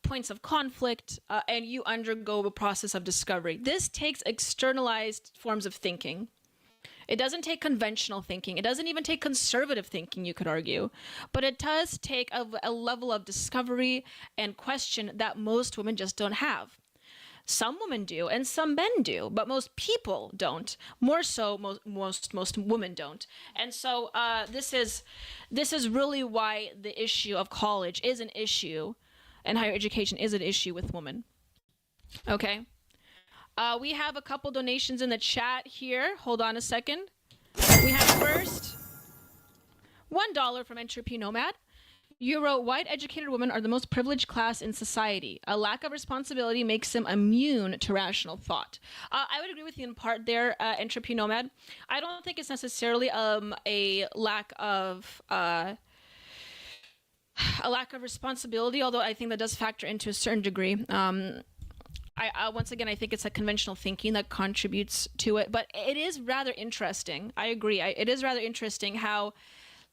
points of conflict, and you undergo a process of discovery. This takes externalized forms of thinking. It doesn't take conventional thinking. It doesn't even take conservative thinking, you could argue. But it does take a level of discovery and question that most women just don't have. Some women do, and some men do, but most people don't. More so, most women don't. And so this is really why the issue of college is an issue, and higher education is an issue with women. Okay. We have a couple donations in the chat here. Hold on a second. We have first $1 from Entropy Nomad. You wrote, white educated women are the most privileged class in society. A lack of responsibility makes them immune to rational thought. I would agree with you in part there, Entropy Nomad. I don't think it's necessarily a lack of responsibility, although I think that does factor into a certain degree. Once again, I think it's a conventional thinking that contributes to it, but it is rather interesting. I agree. It is rather interesting how.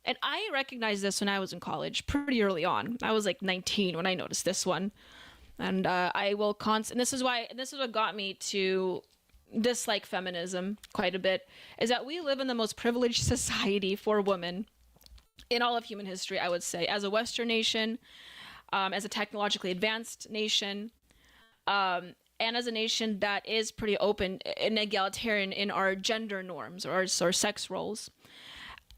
And I recognized this when I was in college pretty early on. I was like 19 when I noticed this one. And I will and this is what got me to dislike feminism quite a bit, is that we live in the most privileged society for women in all of human history, I would say, as a Western nation, as a technologically advanced nation, and as a nation that is pretty open and egalitarian in our gender norms or our sex roles.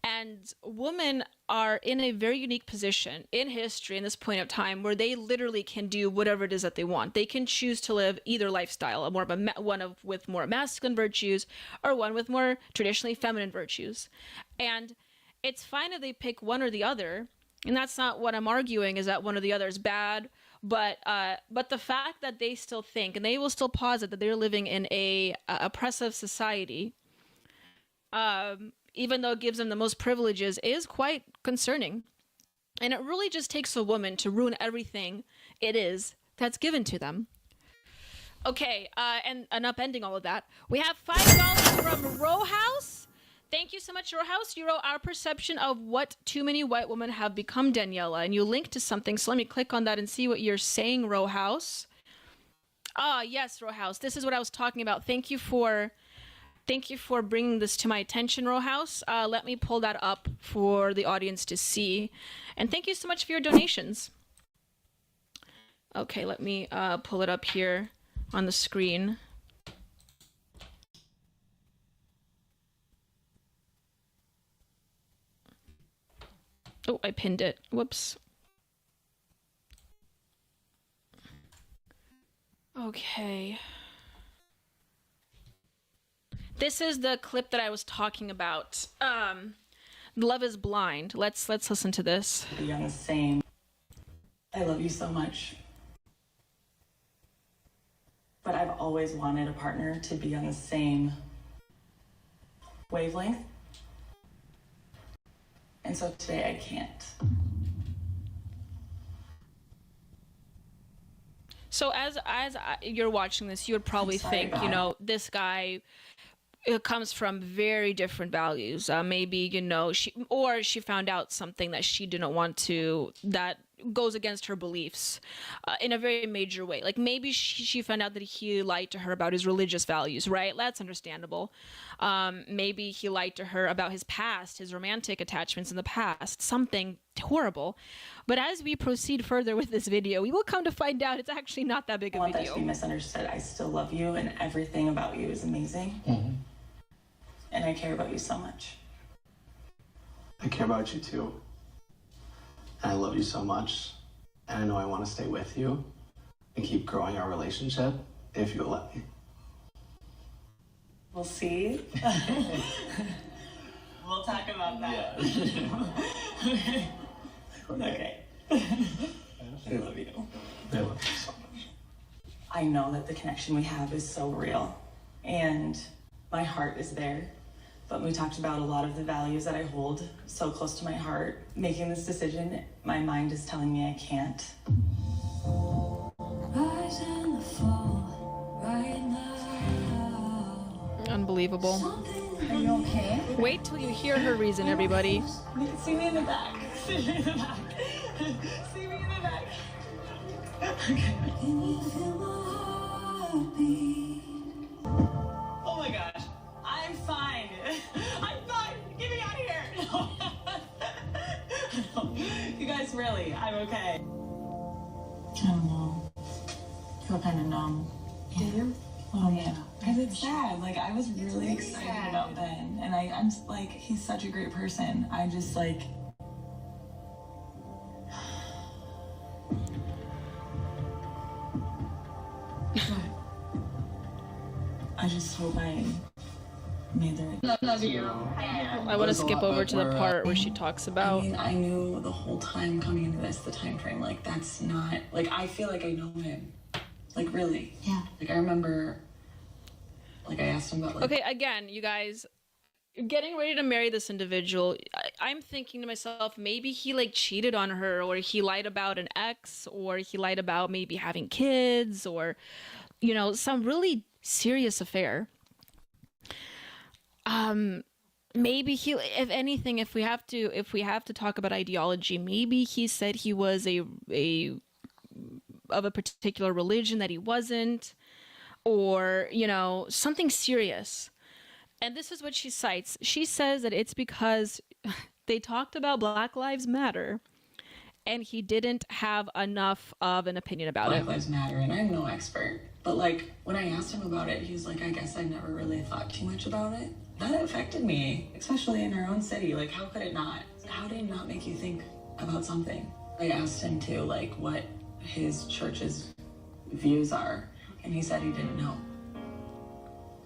And women are in a very unique position in history in this point of time where they literally can do whatever it is that they want. They can choose to live either lifestyle, with more masculine virtues or one with more traditionally feminine virtues. And it's fine if they pick one or the other. And that's not what I'm arguing, is that one or the other is bad. But the fact that they still think, and they will still posit that they're living in a oppressive society, even though it gives them the most privileges, is quite concerning. And it really just takes a woman to ruin everything it is that's given to them. Okay, and upending all of that, we have $5 from Row House. Thank you so much, Row House. You wrote, our perception of what too many white women have become, Daniela, and you linked to something, so let me click on that and see what you're saying, Row House. Yes, Row House, this is what I was talking about. Thank you for bringing this to my attention, Row House. Let me pull that up for the audience to see. And thank you so much for your donations. Okay, let me pull it up here on the screen. Oh, I pinned it. Whoops. Okay. This is the clip that I was talking about. Love is Blind. Let's listen to this. Be on the same. I love you so much. But I've always wanted a partner to be on the same wavelength. And so today I can't. So as you're watching this, you would probably think, you know, this guy, it comes from very different values. Maybe, you know, she found out something that she didn't want to, that goes against her beliefs in a very major way. Like maybe she found out that he lied to her about his religious values, right? That's understandable. Maybe he lied to her about his past, his romantic attachments in the past, something horrible. But as we proceed further with this video, we will come to find out it's actually not that big a video. I want that to be misunderstood. I still love you and everything about you is amazing. Mm-hmm. And I care about you so much. I care about you too. And I love you so much. And I know I want to stay with you and keep growing our relationship if you'll let me. We'll see. We'll talk about that. Yeah. Okay. I love you. I love you so much. I know that the connection we have is so real. And my heart is there. But we talked about a lot of the values that I hold so close to my heart. Making this decision, my mind is telling me I can't. Rise and fall right now. Unbelievable. Are you okay? Wait till you hear her reason, everybody. See me in the back. See me in the back. See me in the back. Okay. Can you feel my heartbeat? Oh my gosh. I'm fine. I'm fine. Get me out of here. No. You guys, really, I'm okay. I don't know. I feel kind of numb. Oh yeah, because it's sad. Like I was really excited about Ben, and I'm just like, he's such a great person. I just like. I just hope I made the right. Love you. I want to skip over to the part where she talks about. I mean, I knew the whole time coming into this, the time frame. Like that's not like I feel like I know him. Like really. Yeah. Like I remember. Like I asked him about like. Okay, again, you guys, you're getting ready to marry this individual. I'm thinking to myself, maybe he like cheated on her, or he lied about an ex, or he lied about maybe having kids, or, you know, some really serious affair. Maybe he, if anything, if we have to talk about ideology, maybe he said he was of a particular religion that he wasn't, or, you know, something serious. And this is what she cites. She says that it's because they talked about Black Lives Matter and he didn't have enough of an opinion about it. Black Lives Matter, and I'm no expert. But like when I asked him about it, he was like, I guess I never really thought too much about it. That affected me, especially in our own city. Like how could it not? How did it not make you think about something? I asked him too, like what his church's views are, and he said he didn't know.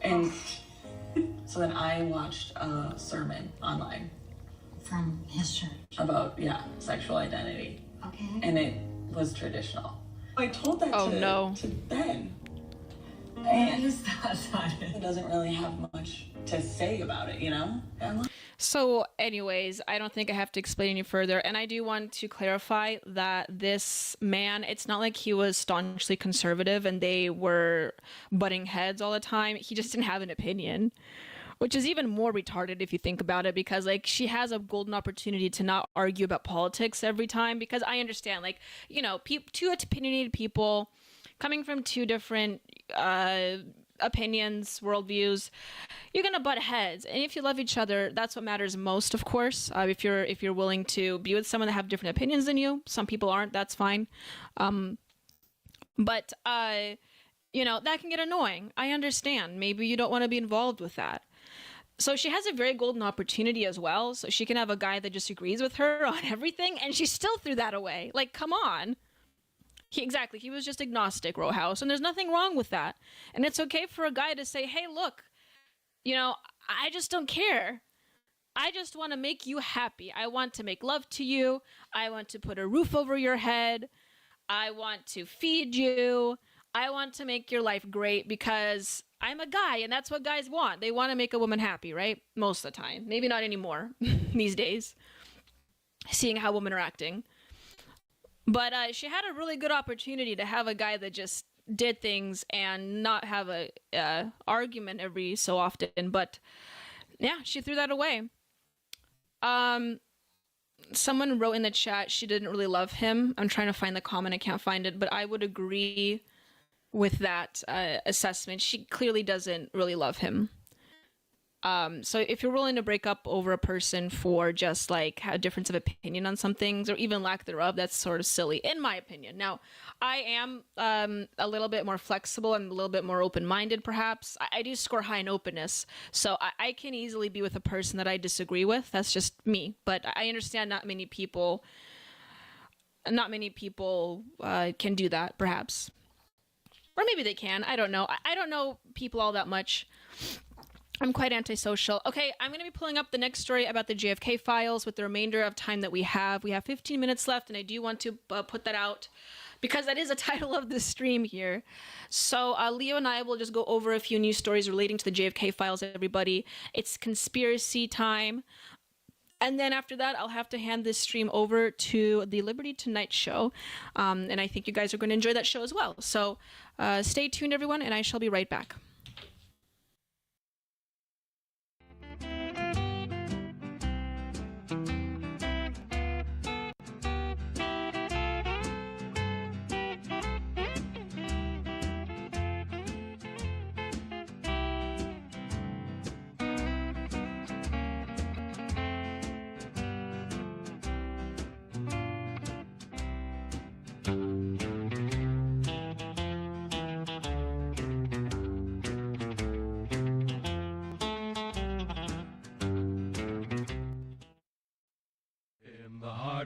And so then I watched a sermon online. From his church? About, sexual identity. Okay. And it was traditional. I told that to Ben. And he doesn't really have much to say about it, you know? So anyways, I don't think I have to explain any further. And I do want to clarify that this man, it's not like he was staunchly conservative and they were butting heads all the time. He just didn't have an opinion, which is even more retarded if you think about it, because like she has a golden opportunity to not argue about politics every time, because I understand, like, you know, two opinionated people coming from two different opinions, worldviews, you're gonna butt heads. And if you love each other, that's what matters most, of course. If you're willing to be with someone that have different opinions than you, some people aren't, that's fine. But you know, that can get annoying. I understand. Maybe you don't want to be involved with that. So she has a very golden opportunity as well. So she can have a guy that just agrees with her on everything, and she still threw that away. Like, come on. He was just agnostic, row house, and there's nothing wrong with that. And it's okay for a guy to say, hey, look, you know, I just don't care. I just want to make you happy. I want to make love to you. I want to put a roof over your head. I want to feed you. I want to make your life great because I'm a guy, and that's what guys want. They want to make a woman happy, right? Most of the time. Maybe not anymore these days, seeing how women are acting. But she had a really good opportunity to have a guy that just did things and not have a argument every so often. But yeah, she threw that away. Someone wrote in the chat she didn't really love him. I'm trying to find the comment. I can't find it. But I would agree with that assessment. She clearly doesn't really love him. So if you're willing to break up over a person for just like a difference of opinion on some things, or even lack thereof, that's sort of silly, in my opinion. Now, I am a little bit more flexible and a little bit more open-minded, perhaps. I do score high in openness, so I can easily be with a person that I disagree with. That's just me. But I understand not many people can do that, perhaps. Or maybe they can. I don't know. I don't know people all that much. I'm quite antisocial. Okay, I'm going to be pulling up the next story about the JFK files with the remainder of time that we have. We have 15 minutes left, and I do want to put that out because that is the title of the stream here. So Leo and I will just go over a few news stories relating to the JFK files, everybody. It's conspiracy time. And then after that, I'll have to hand this stream over to the Liberty Tonight show. And I think you guys are going to enjoy that show as well. So stay tuned, everyone, and I shall be right back.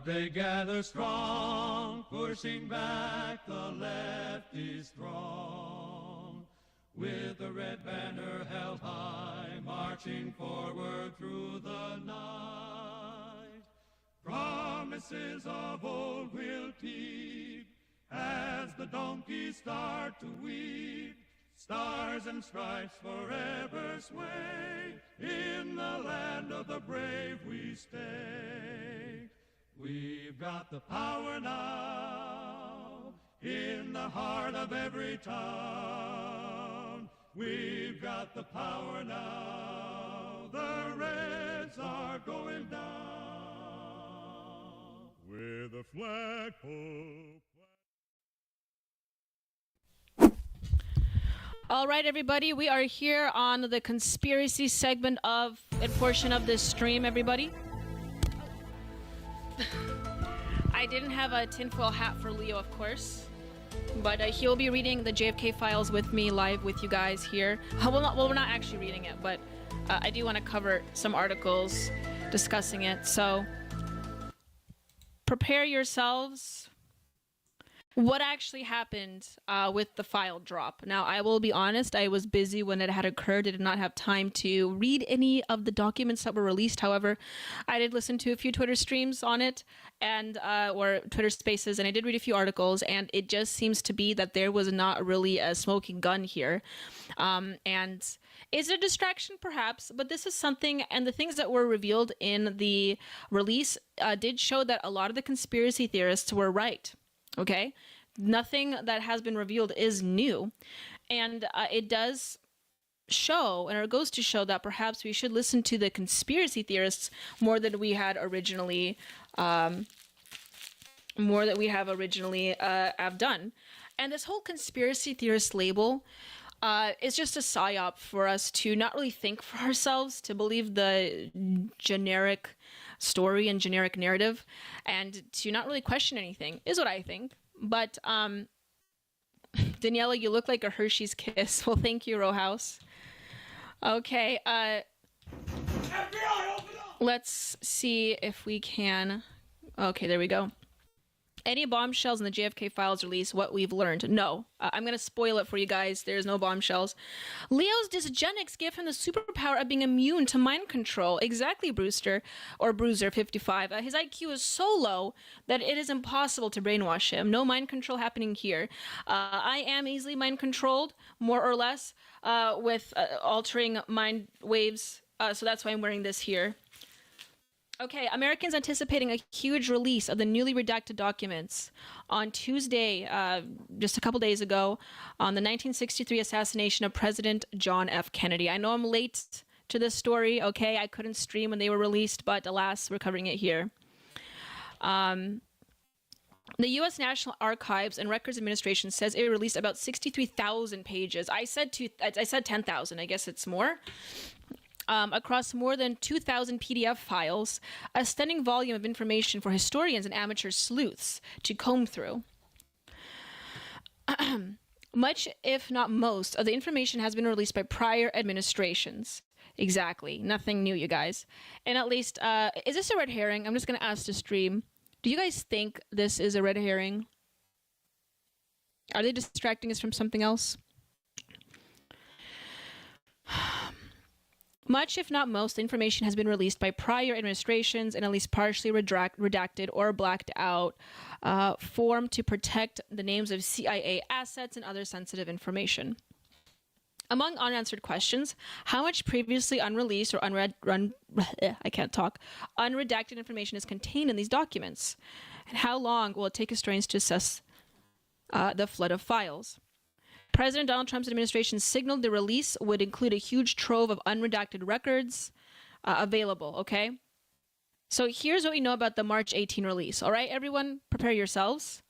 But they gather strong, pushing back the lefty throng. With the red banner held high, marching forward through the night. Promises of old will keep as the donkeys start to weep. Stars and stripes forever sway. In the land of the brave we stay. We've got the power now in the heart of every town. We've got the power now. The Reds are going down. With a flagpole. All right, everybody, we are here on the conspiracy segment of a portion of this stream, everybody. I didn't have a tinfoil hat for Leo, of course, but he'll be reading the JFK files with me live with you guys here. Well, we're not actually reading it, but I do want to cover some articles discussing it, so prepare yourselves. What actually happened with the file drop? Now, I will be honest, I was busy when it had occurred. I did not have time to read any of the documents that were released. However, I did listen to a few Twitter streams on it and or Twitter spaces, and I did read a few articles, and it just seems to be that there was not really a smoking gun here. And is it a distraction? Perhaps, but this is something, and the things that were revealed in the release did show that a lot of the conspiracy theorists were right. Okay, nothing that has been revealed is new, and it does show, and it goes to show that perhaps we should listen to the conspiracy theorists more than we had originally, have done. And this whole conspiracy theorist label is just a psyop for us to not really think for ourselves, to believe the generic story and generic narrative, and to not really question anything, is what I think. But Daniela, you look like a Hershey's Kiss. Well, thank you, Rowhouse. Okay, let's see if we can. Okay, there we go. Any bombshells in the JFK files release, what we've learned? No. I'm going to spoil it for you guys. There's no bombshells. Leo's dysgenics give him the superpower of being immune to mind control. Exactly, Brewster, or Bruiser55. His IQ is so low that it is impossible to brainwash him. No mind control happening here. I am easily mind controlled, more or less, with altering mind waves. So that's why I'm wearing this here. Okay, Americans anticipating a huge release of the newly redacted documents on Tuesday, just a couple days ago, on the 1963 assassination of President John F. Kennedy. I know I'm late to this story, okay? I couldn't stream when they were released, but alas, we're covering it here. The U.S. National Archives and Records Administration says it released about 63,000 pages. I said 10,000. I guess it's more. Across more than 2,000 PDF files, a stunning volume of information for historians and amateur sleuths to comb through. Much, if not most, of the information has been released by prior administrations. Exactly. Nothing new, you guys. And at least, is this a red herring? I'm just going to ask the stream. Do you guys think this is a red herring? Are they distracting us from something else? Much, if not most, information has been released by prior administrations and at least partially redacted or blacked out form to protect the names of CIA assets and other sensitive information. Among unanswered questions, how much previously unreleased or unredacted information is contained in these documents? And how long will it take historians to assess the flood of files? President Donald Trump's administration signaled the release would include a huge trove of unredacted records available, okay? So here's what we know about the March 18 release. All right, everyone, prepare yourselves.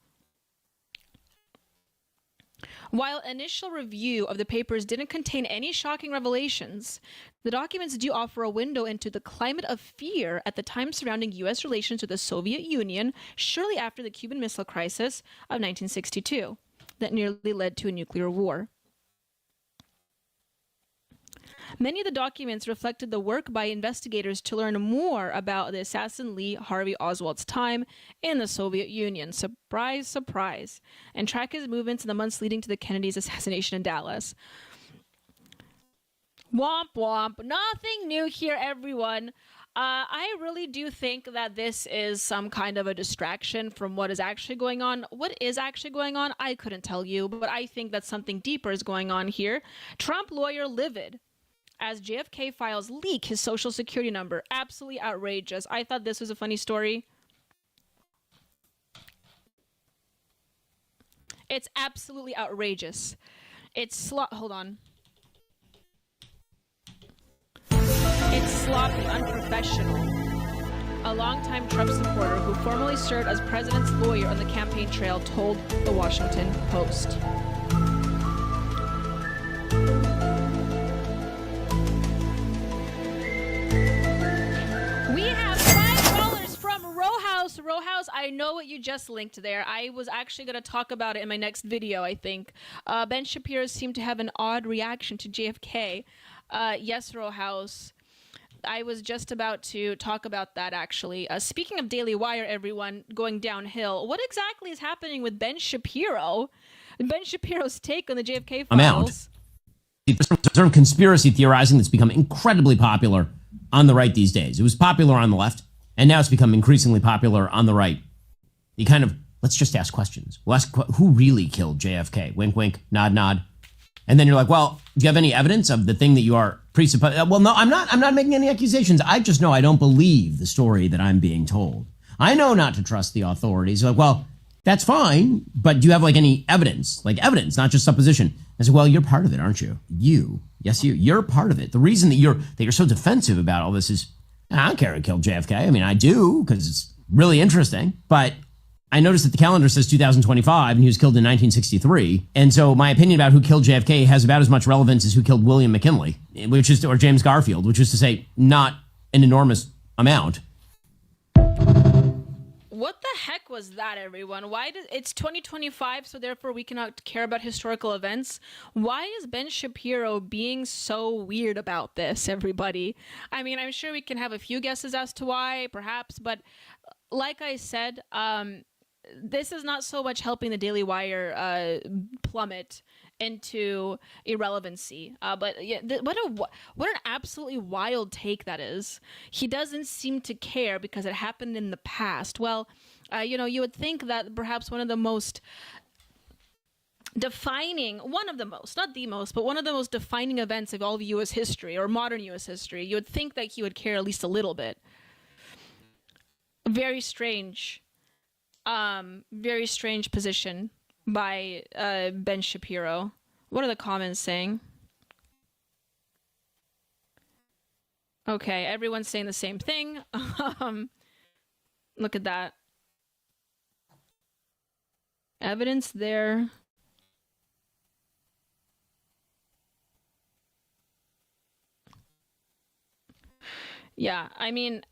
While initial review of the papers didn't contain any shocking revelations, the documents do offer a window into the climate of fear at the time surrounding U.S. relations with the Soviet Union shortly after the Cuban Missile Crisis of 1962. That nearly led to a nuclear war. Many of the documents reflected the work by investigators to learn more about the assassin Lee Harvey Oswald's time in the Soviet Union. Surprise, surprise. And track his movements in the months leading to the Kennedy's assassination in Dallas. Womp womp. Nothing new here, everyone. I really do think that this is some kind of a distraction from what is actually going on. What is actually going on, I couldn't tell you, but I think that something deeper is going on here. Trump lawyer livid as JFK files leak his social security number. Absolutely outrageous. I thought this was a funny story. It's absolutely outrageous. Hold on. It's sloppy, unprofessional. A longtime Trump supporter who formerly served as president's lawyer on the campaign trail told the Washington Post. We have $5 from Row House. Row House, I know what you just linked there. I was actually going to talk about it in my next video, I think. Ben Shapiro seemed to have an odd reaction to JFK. Yes, Row House. I was just about to talk about that, actually. Speaking of Daily Wire, everyone, going downhill, what exactly is happening with Ben Shapiro? Ben Shapiro's take on the JFK files. Sort of conspiracy theorizing that's become incredibly popular on the right these days. It was popular on the left, and now it's become increasingly popular on the right. You kind of, let's just ask questions. We'll ask, who really killed JFK? Wink, wink, nod, nod. And then you're like, well, do you have any evidence of the thing that you are presupposing? Well, no, I'm not making any accusations. I just know I don't believe the story that I'm being told. I know not to trust the authorities. Like, well, that's fine, but do you have like any evidence? Like evidence, not just supposition. I said, well, you're part of it, aren't you? You're part of it. The reason that you're so defensive about all this is, I don't care who killed JFK. I mean, I do, because it's really interesting, but I noticed that the calendar says 2025 and he was killed in 1963. And so my opinion about who killed JFK has about as much relevance as who killed William McKinley, or James Garfield, which is to say not an enormous amount. What the heck was that, everyone? It's 2025, so therefore we cannot care about historical events. Why is Ben Shapiro being so weird about this, everybody? I mean, I'm sure we can have a few guesses as to why, perhaps, but like I said, this is not so much helping the Daily Wire plummet into irrelevancy. But yeah, what an absolutely wild take that is. He doesn't seem to care because it happened in the past. Well, you would think that perhaps one of the most defining events of all of U.S. history or modern U.S. history, you would think that he would care at least a little bit. Very strange position by Ben Shapiro. What are the comments saying? Okay, everyone's saying the same thing. Look at that. Evidence there. Yeah, I mean,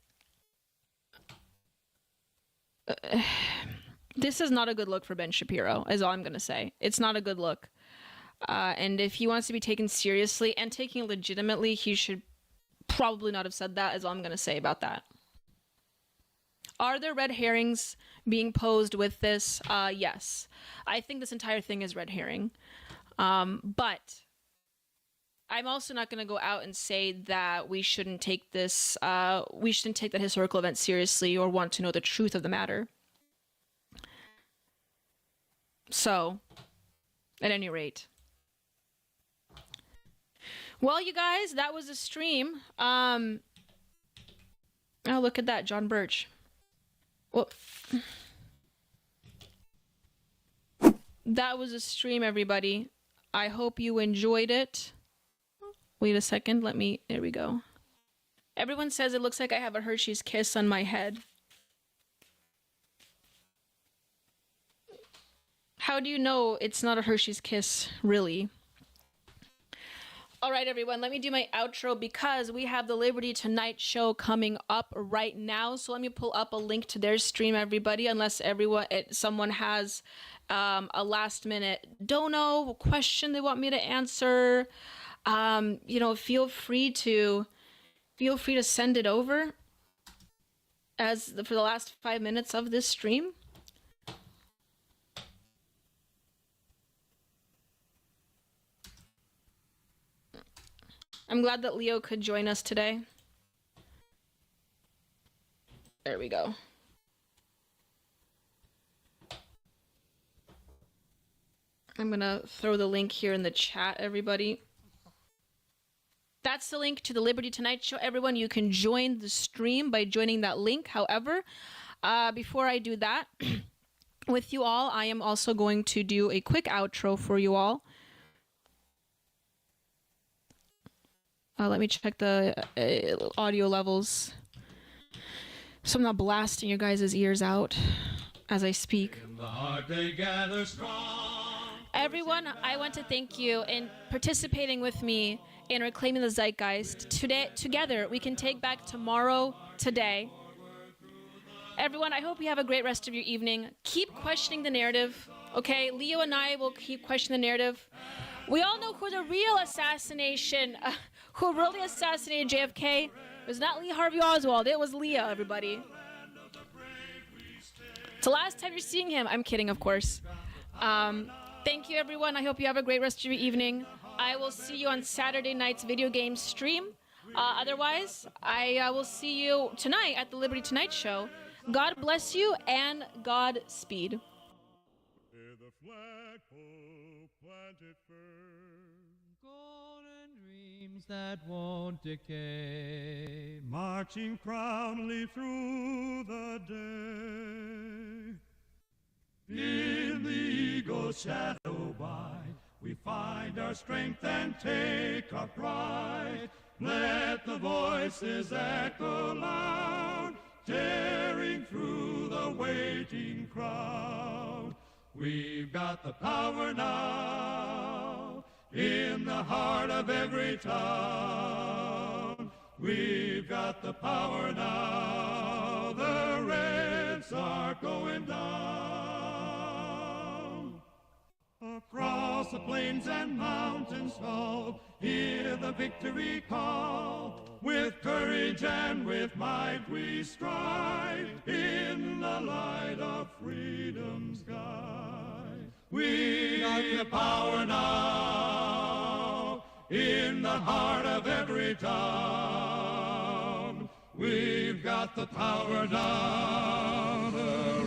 this is not a good look for Ben Shapiro, is all I'm going to say. It's not a good look. And if he wants to be taken seriously and taken legitimately, he should probably not have said that, is all I'm going to say about that. Are there red herrings being posed with this? Yes. I think this entire thing is red herring. But I'm also not going to go out and say that we shouldn't take this, we shouldn't take that historical event seriously or want to know the truth of the matter. So, at any rate. Well, you guys, that was a stream. Oh, look at that, John Birch. Well, that was a stream, everybody. I hope you enjoyed it. Wait a second, there we go. Everyone says it looks like I have a Hershey's Kiss on my head. How do you know it's not a Hershey's Kiss, really? All right, everyone, let me do my outro because we have the Liberty Tonight show coming up right now. So let me pull up a link to their stream, everybody, unless someone has a last-minute dono question they want me to answer. feel free to send it over for the last 5 minutes of this stream. I'm glad that Leo could join us today. There we go. I'm going to throw the link here in the chat, everybody. That's the link to the Liberty Tonight Show. Everyone, you can join the stream by joining that link. However, before I do that with you all, I am also going to do a quick outro for you all. Let me check the audio levels, so I'm not blasting your guys' ears out as I speak. Everyone, I want to thank you in participating with me in reclaiming the zeitgeist. Together, we can take back tomorrow, today. Everyone, I hope you have a great rest of your evening. Keep questioning the narrative, okay? Leo and I will keep questioning the narrative. We all know who the real who really assassinated JFK. It was not Lee Harvey Oswald. It was Leah, everybody. It's the last time you're seeing him. I'm kidding, of course. Thank you, everyone. I hope you have a great rest of your evening. I will see you on Saturday night's video game stream. Otherwise, I will see you tonight at the Liberty Tonight Show. God bless you and Godspeed. That won't decay, marching proudly through the day. In the eagle's shadow by, we find our strength and take our pride. Let the voices echo loud, tearing through the waiting crowd. We've got the power now, in the heart of every town. We've got the power now, the Reds are going down. Across the plains and mountains tall, hear the victory call. With courage and with might we strive, in the light of freedom's guide. We got the power now, in the heart of every town. We've got the power now, the